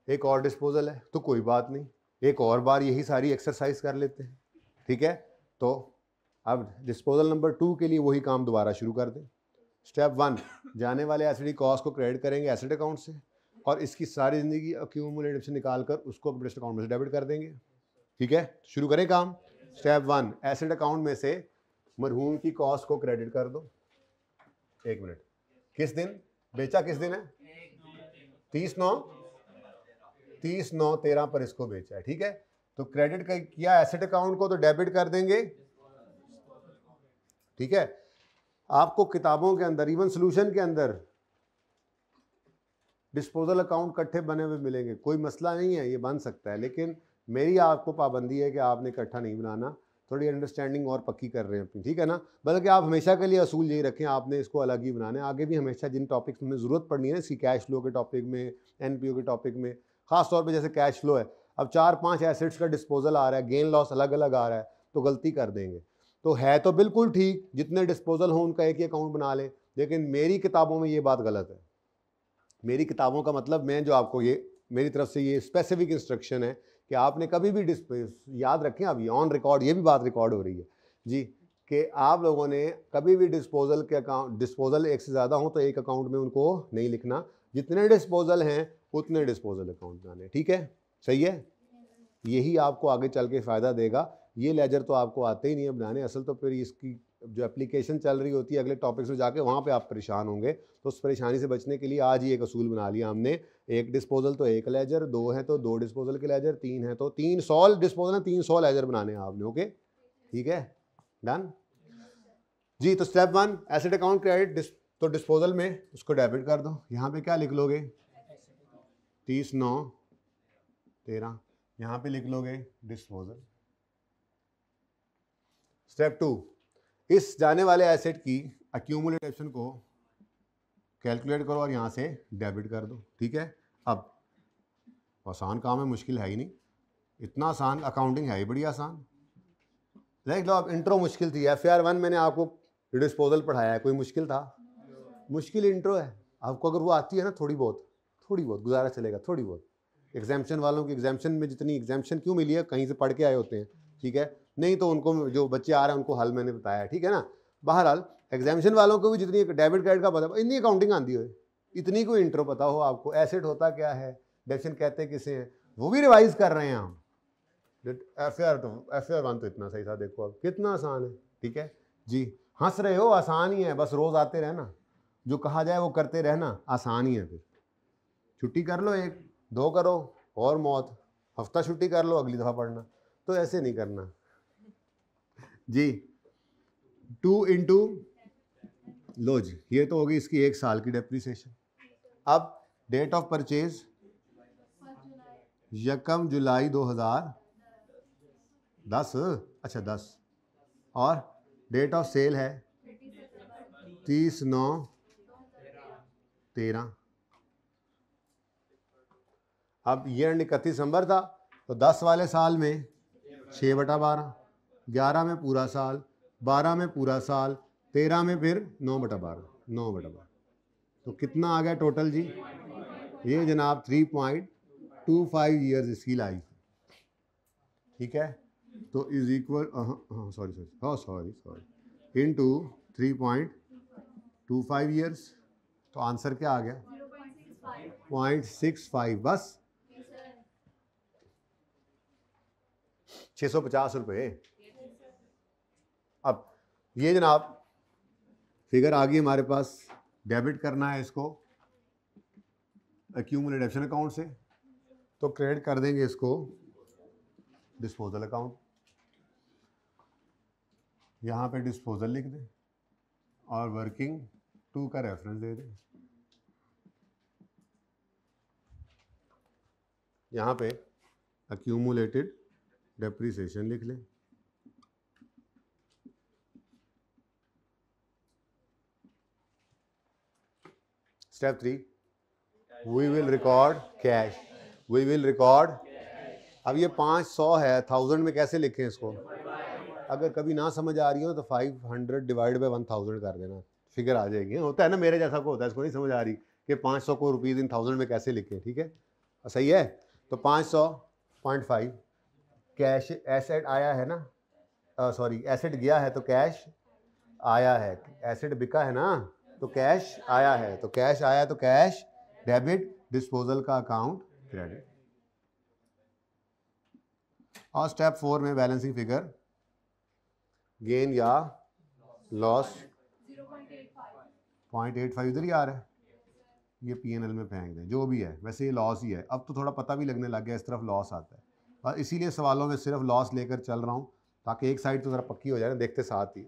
एक और डिस्पोजल है तो कोई बात नहीं, एक और बार यही सारी एक्सरसाइज कर लेते हैं। ठीक है, तो अब डिस्पोजल नंबर 2 के लिए वही काम दोबारा शुरू कर दें। स्टेप 1, जाने वाले एसिड कॉस्ट को क्रेडिट करेंगे एसिड अकाउंट से, और इसकी सारी ज़िंदगी एक्यूमुलेटिव से निकाल कर उसको इंटरेस्ट अकाउंट में से डेबिट कर देंगे। ठीक है, शुरू करें काम। स्टेप 1, एसिड अकाउंट में से मरहूम की कॉस्ट को क्रेडिट कर दो। 1 मिनट, किस दिन बेचा? किस दिन है? 30/9/13 पर इसको बेचा है। ठीक है, तो क्रेडिट किया एसेट अकाउंट को तो डेबिट कर देंगे। ठीक है, आपको किताबों के अंदर, इवन सोल्यूशन के अंदर डिस्पोजल अकाउंट इकट्ठे बने हुए मिलेंगे, कोई मसला नहीं है, ये बन सकता है। लेकिन मेरी आपको पाबंदी है कि आपने इकट्ठा नहीं बनाना, थोड़ी अंडरस्टैंडिंग और पक्की कर रहे हैं अपनी। ठीक है ना, बल्कि आप हमेशा के लिए असूल यही रखें, आपने इसको अलग ही बनाना है। आगे भी हमेशा जिन टॉपिक्स में ज़रूरत पड़नी है, इसकी कैश फ्लो के टॉपिक में, एनपीओ के टॉपिक में, ख़ास तौर पे जैसे कैश फ्लो है, अब 4-5 एसेट्स का डिस्पोजल आ रहा है, गेन लॉस अलग अलग आ रहा है, तो गलती कर देंगे। तो है तो बिल्कुल ठीक, जितने डिस्पोजल हो उनका एक ही अकाउंट बना लें, लेकिन मेरी किताबों में ये बात गलत है। मेरी किताबों का मतलब, मैं जो आपको ये मेरी तरफ से ये स्पेसिफिक इंस्ट्रक्शन है कि आपने कभी भी याद रखें, अभी ऑन रिकॉर्ड ये भी बात रिकॉर्ड हो रही है जी, कि आप लोगों ने कभी भी डिस्पोजल के अकाउंट, डिस्पोजल एक से ज़्यादा हो तो एक अकाउंट में उनको नहीं लिखना, जितने डिस्पोजल हैं उतने डिस्पोजल अकाउंट बनाने। ठीक है, सही है, यही आपको आगे चल के फ़ायदा देगा। ये लेजर तो आपको आते ही नहीं है बनाने, असल तो फिर इसकी जो एप्लीकेशन चल रही होती है अगले टॉपिक्स में जाके, वहाँ पे आप परेशान होंगे। तो उस परेशानी से बचने के लिए आज ही एक असूल बना लिया हमने, एक डिस्पोजल तो एक लेजर, 2 है तो 2 डिस्पोजल के लेजर, 3 है तो 300 डिस्पोजल, 300 लेजर बनाने हैं आपने। ओके, ठीक है, डन जी। तो स्टेप 1, एसेट अकाउंट क्रेडिट, तो डिस्पोजल में उसको डेबिट कर दो। यहाँ पे क्या लिख लोगे? 30/9/13, यहाँ पे लिख लोगे डिस्पोजल। स्टेप 2, इस जाने वाले एसेट की एक्यूमुलेशन को कैलकुलेट करो और यहाँ से डेबिट कर दो। ठीक है, अब आसान काम है, मुश्किल है ही नहीं, इतना आसान, अकाउंटिंग है ही बड़ी आसान। देख लो अब इंट्रो मुश्किल थी, FAR 1 मैंने आपको डिस्पोजल पढ़ाया है, कोई मुश्किल था? मुश्किल इंट्रो है। आपको अगर वो आती है ना थोड़ी बहुत गुजारा चलेगा, थोड़ी बहुत। एग्जाम्शन वालों की एग्जाम्शन में जितनी एग्जाम्शन क्यों मिली है, कहीं से पढ़ के आए होते हैं, ठीक है, नहीं तो उनको जो बच्चे आ रहे हैं उनको हल मैंने बताया है, ठीक है ना। बहरहाल एग्जाम्शन वालों को भी जितनी डेबिट क्रेडिट का पता, इतनी अकाउंटिंग आती हो, इतनी कोई इंट्रो पता हो आपको, एसेट होता क्या है, डेबिशन कहते किसे हैं, वो भी रिवाइज कर रहे हैं हम। FAR 1 तो इतना सही था, देखो अब कितना आसान है, ठीक है जी। हंस रहे हो, आसान ही है, बस रोज आते रहना, जो कहा जाए वो करते रहना, आसान ही है। फिर छुट्टी कर लो, 1-2 करो और मौत, हफ्ता छुट्टी कर लो, अगली दफ़ा पढ़ना। तो ऐसे नहीं करना जी। 2 इंटू लो जी, ये तो होगी इसकी 1 साल की डेप्रीसिएशन। अब डेट ऑफ परचेज 1 जुलाई 2010, अच्छा 10, और डेट ऑफ सेल है 30/9/13। अब ये 31 दिसंबर था, तो 10 वाले साल में 6/12, 11 में पूरा साल, 12 में पूरा साल, 13 में फिर 9/12। तो कितना आ गया टोटल जी? ये जनाब 3.25 ईयर्स इसकी लाइफ, ठीक है। तो is equal sorry into 3.25 years, तो आंसर क्या आ गया? 0.65, बस 650 रुपये। अब ये जनाब फिगर आ गई हमारे पास, डेबिट करना है इसको एक्यूमुलेट डेबिशन अकाउंट से, तो क्रेडिट कर देंगे इसको डिस्पोजल अकाउंट। यहाँ पे डिस्पोजल लिख दें और वर्किंग 2 का रेफरेंस दे दें। यहाँ पे एक्यूमुलेटेड डेप्रीसिएशन लिख लें। Step 3, we will record cash. We will record, अब ये 500 है, 1000 में कैसे लिखें इसको? अगर कभी ना समझ आ रही हो तो 500 डिवाइड बाई 1000 कर देना, फिगर आ जाएगी। होता है ना, मेरे जैसा को होता है, इसको नहीं समझ आ रही कि 500 को रुपीज़ इन 1000 में कैसे लिखें, ठीक है, सही है। तो 500.5 कैश एसेट आया है ना, सॉरी एसेट गया है तो कैश आया है, एसेट बिका है ना तो कैश आया है, तो कैश आया तो कैश डेबिट, डिस्पोजल का अकाउंट क्रेडिट। और स्टेप 4 में बैलेंसिंग फिगर, गेन या लॉस 0.85 इधर ही आ रहा है, ये P&L में फेंक दें, जो भी है, वैसे ये लॉस ही है। अब तो थोड़ा पता भी लगने लग गया, इस तरफ लॉस आता है, और इसीलिए सवालों में सिर्फ लॉस लेकर चल रहा हूँ, ताकि एक साइड तो ज़रा पक्की हो जाए ना, देखते साथ ही।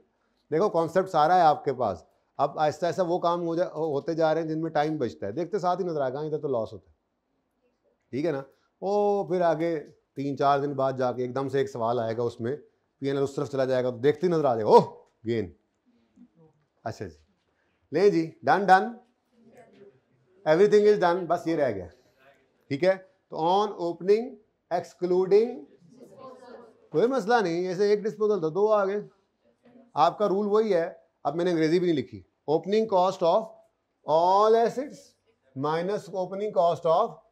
देखो कॉन्सेप्ट सारा है आपके पास, अब आहिस्ता आहिस्ता वो काम होते जा रहे हैं जिनमें टाइम बचता है, देखते साथ ही नजर आएगा, इधर तो लॉस होता है, ठीक है ना। ओ फिर आगे 3-4 दिन बाद जाके एकदम से एक सवाल आएगा, उसमें P&L उस तरफ चला जाएगा, तो देखते ही नजर आ जाएगा, ओह गेन। अच्छा जी, ले जी, डन, एवरीथिंग इज डन, बस ये रह गया, ठीक है। तो ऑन ओपनिंग एक्सक्लूडिंग, कोई मसला नहीं, ऐसे एक डिस्पोजल था, 2 आ गए, आपका रूल वही है। अब मैंने अंग्रेजी भी नहीं लिखी, opening cost of all assets minus opening cost of,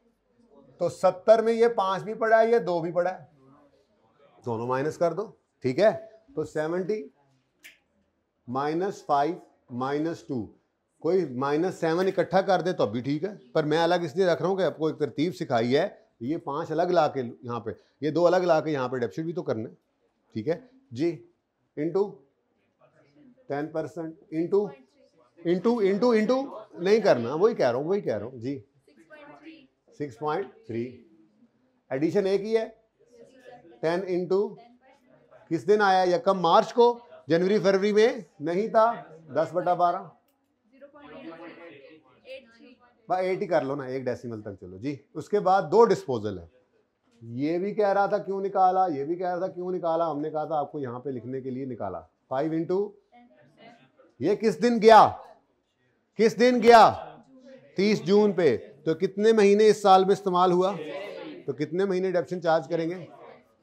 तो 70 में ये 5 भी पड़ा है, ये 2 भी पड़ा है, दोनों माइनस कर दो, ठीक है। तो 70 -5 -2, कोई -7 इकट्ठा कर दे तो भी ठीक है, पर मैं अलग इसलिए रख रहा हूँ कि आपको एक तरतीब सिखाई है, ये 5 अलग ला के यहाँ पे, ये 2 अलग ला के यहाँ पे डेबिट भी तो करना है, ठीक है जी। इंटू 10%, इंटू नहीं करना, वही कह रहा हूँ जी, 6.3। एडिशन एक ही है, 10 इंटू किस दिन आया, 1 मार्च को, जनवरी फरवरी में नहीं था, 10/12, 8 ही कर लो ना, 1 डेसिमल तक, चलो जी। उसके बाद 2 डिस्पोजल है, ये भी कह रहा था क्यों निकाला, ये भी कह रहा था क्यों निकाला, हमने कहा था आपको यहाँ पे लिखने के लिए निकाला। 5 इंटू, ये किस दिन गया 30 जून पे, तो कितने महीने इस साल में इस्तेमाल हुआ, तो कितने महीने डेबिशन चार्ज करेंगे,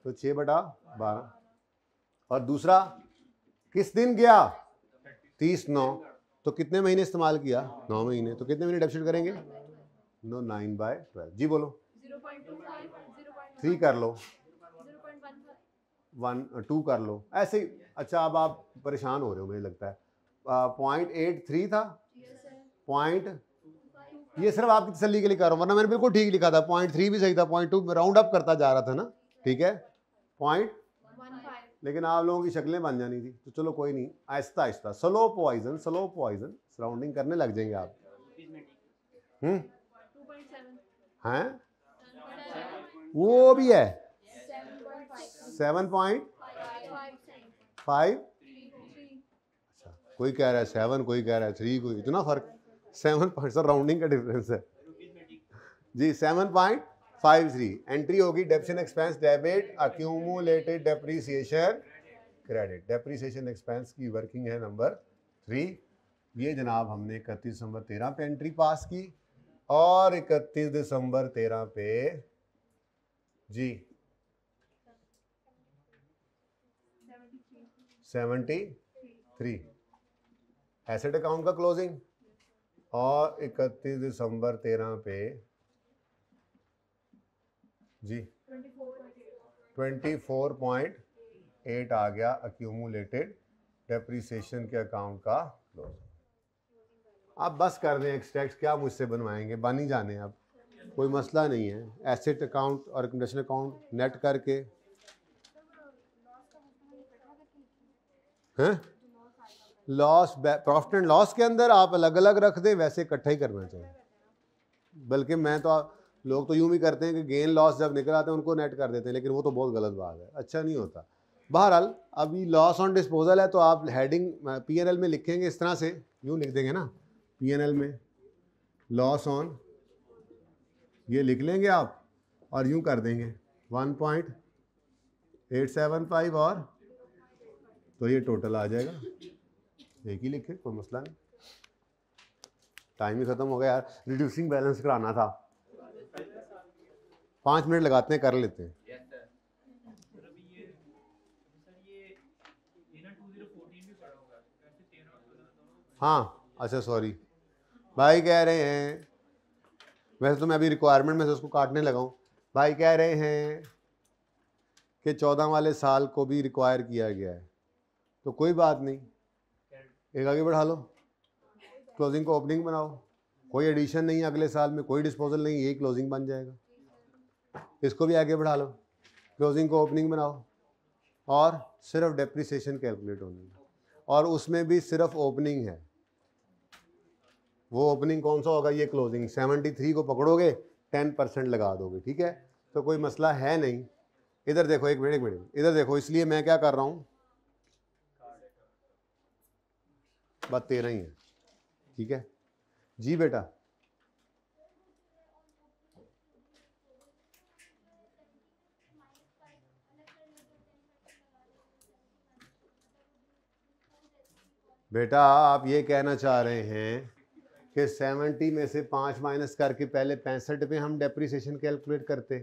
तो 6/12। और दूसरा किस दिन गया 30/9, तो कितने महीने इस्तेमाल किया 9 महीने, तो कितने महीने डेप्यूट करेंगे 9/12। जी बोलो 3 कर लो 1 2 कर लो ऐसे ही। अच्छा अब आप परेशान हो रहे हो मुझे लगता है। 0.83 था पॉइंट, ये सिर्फ आपकी तसल्ली के लिए कर रहा हूँ, वरना मैंने बिल्कुल ठीक लिखा था। 0.3 भी सही था, 0.2 राउंड अप करता जा रहा था ना, ठीक है 0.15, लेकिन आप लोगों की शक्लें बन जानी थी, तो चलो कोई नहीं, Aahista Aahista slow poison surrounding करने लग जाएंगे आप। हैं वो भी है 7.5। अच्छा कोई कह रहा है 7, कोई कह रहा है 3, कोई इतना फर्क 7 सर राउंडिंग का डिफरेंस है जी। 7.53 एंट्री होगी depreciation expense debit accumulated depreciation credit. Depreciation expense की वर्किंग है नंबर 3। ये जनाब हमने 31 दिसंबर 13 पे एंट्री पास की और 31 दिसंबर 13 पे जी 73 एसेट अकाउंट का क्लोजिंग और 31 दिसंबर 13 पे जी 24.8 आ गया अक्यूमुलेटेड डेप्रिसिएशन के अकाउंट का क्लोज। आप बस कर दें एक्सट्रैक्ट, क्या मुझसे बनवाएंगे, बन ही जाने, अब कोई मसला नहीं है। एसेट अकाउंट और रिकमेंडेशन अकाउंट नेट करके हैं लॉस प्रॉफिट एंड लॉस के अंदर आप अलग अलग रख दें, वैसे इकट्ठा ही करना चाहिए। बल्कि मैं तो लोग तो यूं भी करते हैं कि गेन लॉस जब निकल आते हैं उनको नेट कर देते हैं, लेकिन वो तो बहुत गलत बात है, अच्छा नहीं होता। बहरहाल अभी लॉस ऑन डिस्पोजल है तो आप हेडिंग पीएनएल में लिखेंगे इस तरह से, यूं लिख देंगे ना पीएनएल में लॉस ऑन, ये लिख लेंगे आप और यूं कर देंगे 1.875 और तो ये टोटल आ जाएगा। एक ही लिखे, कोई मसला नहीं। टाइम ही खत्म हो गया यार, रिड्यूसिंग बैलेंस कराना था। 5 मिनट लगाते हैं, कर लेते हैं। हाँ अच्छा सॉरी, भाई कह रहे हैं, वैसे तो मैं अभी रिक्वायरमेंट में से उसको काटने लगा हूँ। भाई कह रहे हैं कि 14 वाले साल को भी रिक्वायर किया गया है, तो कोई बात नहीं, एक आगे बढ़ा लो, क्लोजिंग को ओपनिंग बनाओ, कोई एडिशन नहीं है अगले साल में, कोई डिस्पोजल नहीं, यही क्लोजिंग बन जाएगा। इसको भी आगे बढ़ा लो, क्लोजिंग को ओपनिंग बनाओ और सिर्फ डेप्रिसिएशन कैलकुलेट होनी है, और उसमें भी सिर्फ ओपनिंग है। वो ओपनिंग कौन सा होगा, ये क्लोजिंग। 73 को पकड़ोगे 10% लगा दोगे, ठीक है, तो कोई मसला है नहीं। इधर देखो, एक मिनट इधर देखो, इसलिए मैं क्या कर रहा हूँ, बात 13 ही है, ठीक है जी बेटा। बेटा आप ये कहना चाह रहे हैं कि 70 में से 5 माइनस करके पहले 65 पे हम डेप्रिसिएशन कैलकुलेट करते,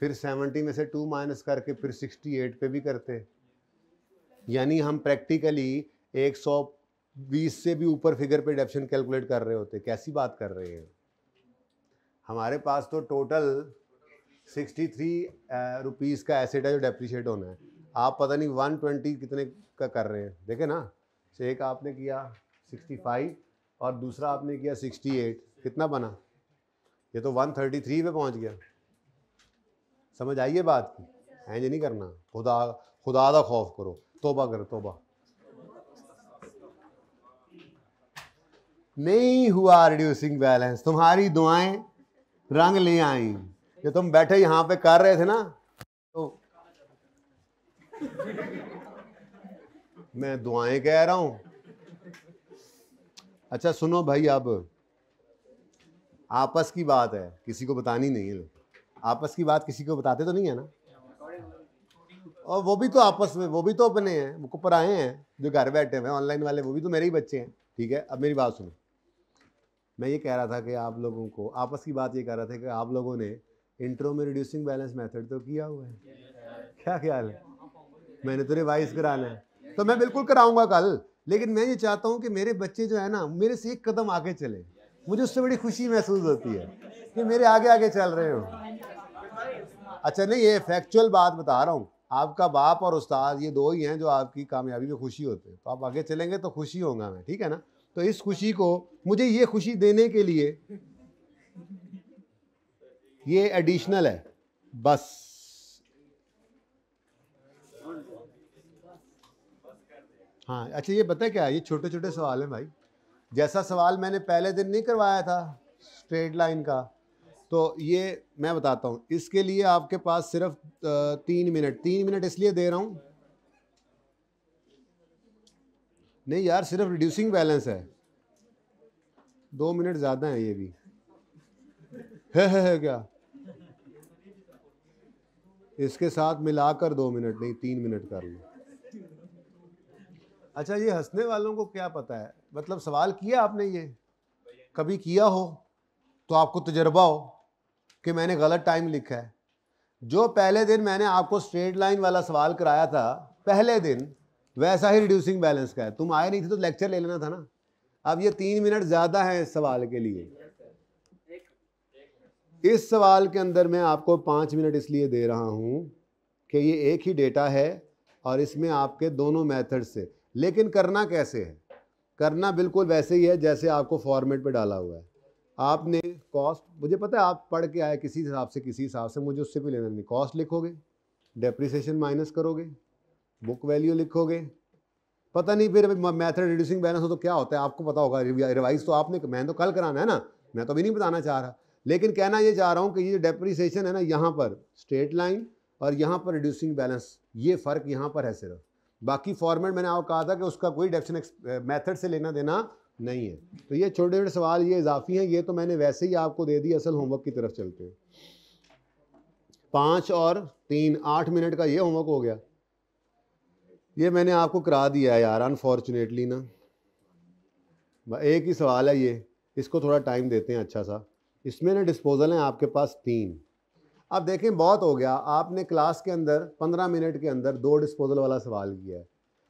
फिर 70 में से 2 माइनस करके फिर 68 पे भी करते, यानी हम प्रैक्टिकली 120 से भी ऊपर फिगर पे डेप्रिसिएशन कैलकुलेट कर रहे होते। कैसी बात कर रहे हैं, हमारे पास तो टोटल 63 रुपीज़ का एसेट है जो डेप्रिशिएट होना है, आप पता नहीं 120 कितने का कर रहे हैं। देखे ना, एक आपने किया 65 और दूसरा आपने किया 68, कितना बना, ये तो 133 पे पहुंच गया। समझ आइए बात की, ऐज नहीं करना, खुदा दा खौफ करो, तोबा करो तोबा। नहीं हुआ रिड्यूसिंग बैलेंस, तुम्हारी दुआएं रंग ले आई। जो तुम बैठे यहाँ पे कर रहे थे ना, तो मैं दुआएं कह रहा हूं। अच्छा सुनो भाई, अब आपस की बात है, किसी को बतानी नहीं है। आपस की बात किसी को बताते तो नहीं है ना, और वो भी तो आपस में, वो भी तो अपने हैं, वो पर आए हैं जो घर बैठे हुए ऑनलाइन वाले, वो भी तो मेरे ही बच्चे हैं, ठीक है। अब मेरी बात सुनो, मैं ये कह रहा था कि आप लोगों को आपस की बात ये कह रहा था कि आप लोगों ने इंट्रो में रिड्यूसिंग बैलेंस मेथड तो किया हुआ है, क्या ख्याल है। मैंने तो रिवाइज कराना है, तो मैं बिल्कुल कराऊंगा कल, लेकिन मैं ये चाहता हूँ कि मेरे बच्चे जो है ना मेरे से एक कदम आगे चले। मुझे उससे बड़ी खुशी महसूस होती है कि मेरे आगे आगे चल रहे हो। अच्छा नहीं, ये फैक्चुअल बात बता रहा हूँ, आपका बाप और उस्ताद ये दो ही हैं जो आपकी कामयाबी में खुशी होते हैं, तो आप आगे चलेंगे तो खुशी होगा मैं, ठीक है ना। तो इस खुशी को, मुझे ये खुशी देने के लिए ये एडिशनल है बस। हाँ अच्छा, ये पता है क्या, ये छोटे छोटे सवाल हैं भाई। जैसा सवाल मैंने पहले दिन नहीं करवाया था स्ट्रेट लाइन का, तो ये मैं बताता हूँ। इसके लिए आपके पास सिर्फ 3 मिनट इसलिए दे रहा हूँ, नहीं यार सिर्फ रिड्यूसिंग बैलेंस है, 2 मिनट ज़्यादा है ये भी है क्या, इसके साथ मिलाकर 2 मिनट नहीं 3 मिनट कर लो। अच्छा ये हंसने वालों को क्या पता है, मतलब सवाल किया आपने, ये कभी किया हो तो आपको तजर्बा हो कि मैंने गलत टाइम लिखा है। जो पहले दिन मैंने आपको स्ट्रेट लाइन वाला सवाल कराया था पहले दिन, वैसा ही रिड्यूसिंग बैलेंस का है। तुम आए नहीं थे तो लेक्चर ले लेना था ना। अब ये 3 मिनट ज़्यादा है इस सवाल के लिए। इस सवाल के अंदर मैं आपको 5 मिनट इसलिए दे रहा हूँ कि ये एक ही डेटा है और इसमें आपके दोनों मेथड से, लेकिन करना कैसे है, करना बिल्कुल वैसे ही है जैसे आपको फॉर्मेट पे डाला हुआ है। आपने कॉस्ट, मुझे पता है आप पढ़ के आए किसी हिसाब से, मुझे उससे कोई लेना नहीं। कॉस्ट लिखोगे, डेप्रिसिएशन माइनस करोगे, बुक वैल्यू लिखोगे, पता नहीं फिर मेथड रिड्यूसिंग बैलेंस हो तो क्या होता है आपको पता होगा, रिवाइज तो आपने, मैंने तो कल कराना है ना, मैं तो अभी नहीं बताना चाह रहा। लेकिन कहना ये चाह रहा हूँ कि ये डेप्रिसिएशन है ना, यहाँ पर स्ट्रेट लाइन और यहाँ पर रिड्यूसिंग बैलेंस, ये फ़र्क यहाँ पर है सिर्फ। बाकी फॉर्मेट मैंने आपको कहा था कि उसका कोई डेफिनेशन मेथड से लेना देना नहीं है। तो ये छोटे छोटे सवाल ये इजाफी हैं, ये तो मैंने वैसे ही आपको दे दी। असल होमवर्क की तरफ चलते हैं। 5 और 3 8 मिनट का ये होमवर्क हो गया। ये मैंने आपको करा दिया है यार, अनफॉर्चुनेटली ना। एक ही सवाल है ये, इसको थोड़ा टाइम देते हैं अच्छा सा। इसमें ना डिस्पोजल हैं आपके पास 3। अब देखें बहुत हो गया, आपने क्लास के अंदर 15 मिनट के अंदर 2 डिस्पोजल वाला सवाल किया है,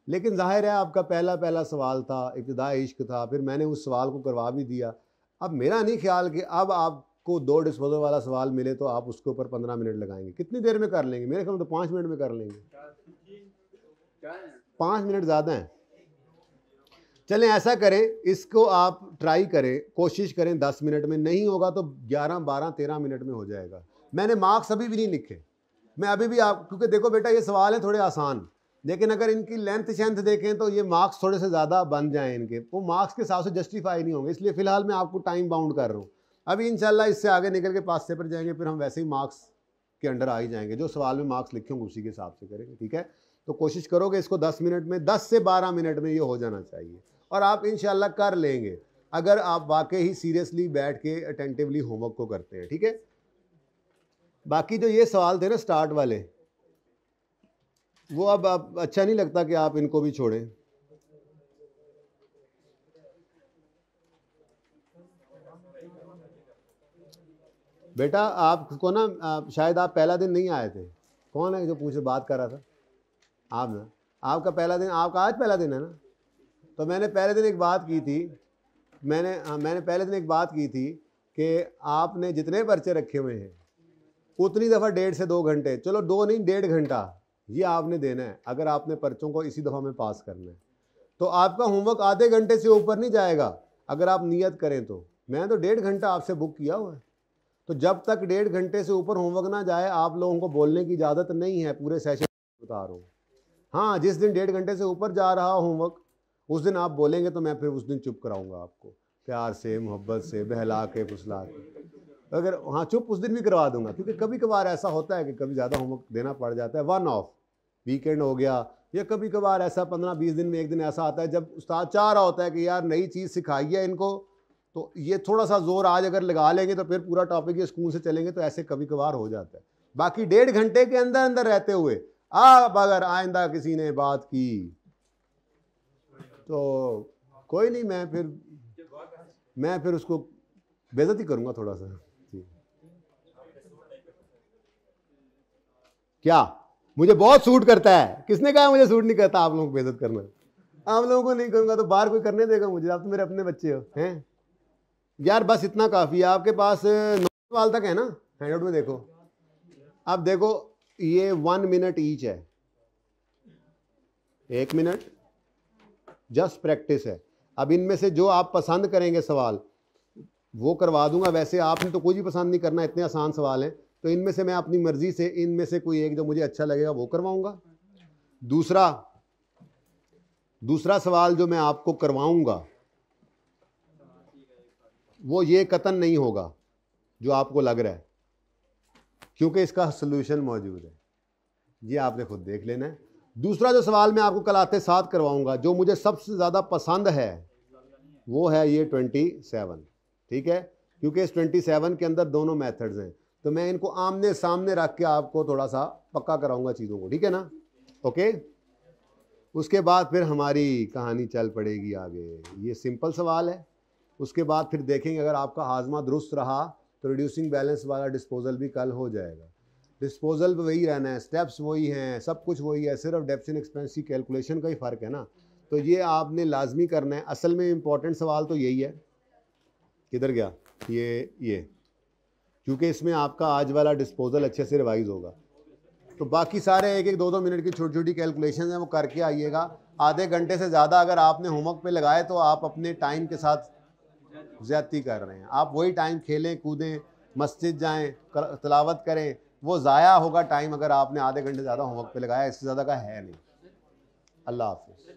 लेकिन जाहिर है आपका पहला सवाल था, इब्तिदाई इश्क था, फिर मैंने उस सवाल को करवा भी दिया। अब मेरा नहीं ख्याल कि अब आपको 2 डिस्पोजल वाला सवाल मिले तो आप उसके ऊपर 15 मिनट लगाएंगे। कितनी देर में कर लेंगे? मेरे ख्याल में तो 5 मिनट में कर लेंगे। 5 मिनट ज़्यादा हैं। चलें ऐसा करें, इसको आप ट्राई करें, कोशिश करें 10 मिनट में, नहीं होगा तो 11 12 13 मिनट में हो जाएगा। मैंने मार्क्स अभी भी नहीं लिखे, मैं अभी भी आप, क्योंकि देखो बेटा ये सवाल है थोड़े आसान, लेकिन अगर इनकी लेंथ शेंथ देखें तो ये मार्क्स थोड़े से ज़्यादा बन जाएं इनके, वो मार्क्स के हिसाब से जस्टिफाई नहीं होंगे। इसलिए फ़िलहाल मैं आपको टाइम बाउंड कर रहा हूँ। अभी इंशाल्लाह इससे आगे निकल के पास पेपर जाएंगे, फिर हम वैसे ही मार्क्स के अंडर आ ही जाएंगे। जो सवाल में मार्क्स लिखे होंगे उसी के हिसाब से करेंगे, ठीक है। तो कोशिश करोगे इसको 10 मिनट में, 10 से 12 मिनट में ये हो जाना चाहिए, और आप इंशाल्लाह कर लेंगे अगर आप वाकई ही सीरियसली बैठ के अटेंटिवली होमवर्क को करते हैं, ठीक है। बाकी जो ये सवाल थे ना स्टार्ट वाले, वो अब अच्छा नहीं लगता कि आप इनको भी छोड़ें। बेटा आपको ना शायद आप पहला दिन नहीं आए थे। कौन है जो पूछे बात कर रहा था? आप ना, आपका पहला दिन, आपका आज पहला दिन है ना। तो मैंने पहले दिन एक बात की थी, मैंने पहले दिन एक बात की थी कि आपने जितने पर्चे रखे हुए हैं उतनी दफ़ा 1.5 से 2 घंटे, चलो 2 नहीं 1.5 घंटा ये आपने देना है। अगर आपने पर्चों को इसी दफ़ा में पास करना है तो आपका होमवर्क आधे घंटे से ऊपर नहीं जाएगा अगर आप नियत करें तो। मैं तो 1.5 घंटा आपसे बुक किया हुआ है, तो जब तक 1.5 घंटे से ऊपर होमवर्क ना जाए आप लोगों को बोलने की इजाज़त नहीं है पूरे सेशन बता रहा हूँ। हाँ, जिस दिन 1.5 घंटे से ऊपर जा रहा होमवर्क उस दिन आप बोलेंगे तो मैं फिर उस दिन चुप कराऊंगा आपको, प्यार से मोहब्बत से बहला के फुसला के। अगर हाँ चुप उस दिन भी करवा दूंगा, क्योंकि कभी कभार ऐसा होता है कि कभी ज़्यादा होमवर्क देना पड़ जाता है, वन ऑफ वीकेंड हो गया, या कभी कभार ऐसा 15-20 दिन में एक दिन ऐसा आता है जब उस्ताद चाह रहा होता है कि यार नई चीज़ सिखाई है इनको, तो ये थोड़ा सा जोर आज अगर लगा लेंगे तो फिर पूरा टॉपिक ये स्कूल से चलेंगे, तो ऐसे कभी कभार हो जाता है। बाकी 1.5 घंटे के अंदर अंदर रहते हुए अब अगर आइंदा किसी ने बात की तो कोई नहीं, मैं फिर उसको बेइज्जती करूंगा थोड़ा सा। क्या मुझे बहुत सूट करता है। किसने कहा मुझे सूट नहीं करता? आप लोगों को बेइज्जत करना। आप लोगों को नहीं करूँगा तो बाहर कोई करने देगा मुझे? आप तो मेरे अपने बच्चे हो हैं यार। बस इतना काफ़ी है। आपके पास 9 सवाल तक है ना? हैंडआउट में देखो। अब देखो ये 1 मिनट ईच है, 1 मिनट जस्ट प्रैक्टिस है। अब इनमें से जो आप पसंद करेंगे सवाल वो करवा दूंगा। वैसे आपने तो कोई भी पसंद नहीं करना, इतने आसान सवाल हैं। तो इनमें से मैं अपनी मर्जी से इनमें से कोई एक जो मुझे अच्छा लगेगा वो करवाऊंगा। दूसरा सवाल जो मैं आपको करवाऊंगा वो ये कतन नहीं होगा जो आपको लग रहा है, क्योंकि इसका सलूशन मौजूद है। ये आपने खुद देख लेना है। दूसरा जो सवाल मैं आपको कल आते साथ करवाऊंगा, जो मुझे सबसे ज़्यादा पसंद है, वो है ये 27। ठीक है, क्योंकि इस 27 के अंदर दोनों मेथड्स हैं, तो मैं इनको आमने सामने रख के आपको थोड़ा सा पक्का कराऊंगा चीज़ों को। ठीक है ना? ओके। उसके बाद फिर हमारी कहानी चल पड़ेगी आगे। ये सिंपल सवाल है। उसके बाद फिर देखेंगे अगर आपका हाजमा दुरुस्त रहा तो रिड्यूसिंग बैलेंस वाला डिस्पोजल भी कल हो जाएगा। डिस्पोजल वही रहना है, स्टेप्स वही हैं, सब कुछ वही है, सिर्फ डेप्शन एक्सपेंस की कैलकुलेशन का ही फ़र्क है ना। तो ये आपने लाजमी करना है। असल में इम्पॉर्टेंट सवाल तो यही है। किधर गया ये क्योंकि इसमें आपका आज वाला डिस्पोजल अच्छे से रिवाइज होगा। तो बाकी सारे 1-1, 2-2 मिनट की छोटी छोटी कैलकुलेशन हैं वो करके आइएगा। आधे घंटे से ज़्यादा अगर आपने होमवर्क पे लगाए तो आप अपने टाइम के साथ ज़्यादती कर रहे हैं। आप वही टाइम खेलें, कूदें, मस्जिद जाएं, तिलावत करें, वो ज़ाया होगा टाइम अगर आपने आधे घंटे ज़्यादा होमवर्क पे लगाया। इससे ज़्यादा का है नहीं। अल्लाह हाफ़िज़।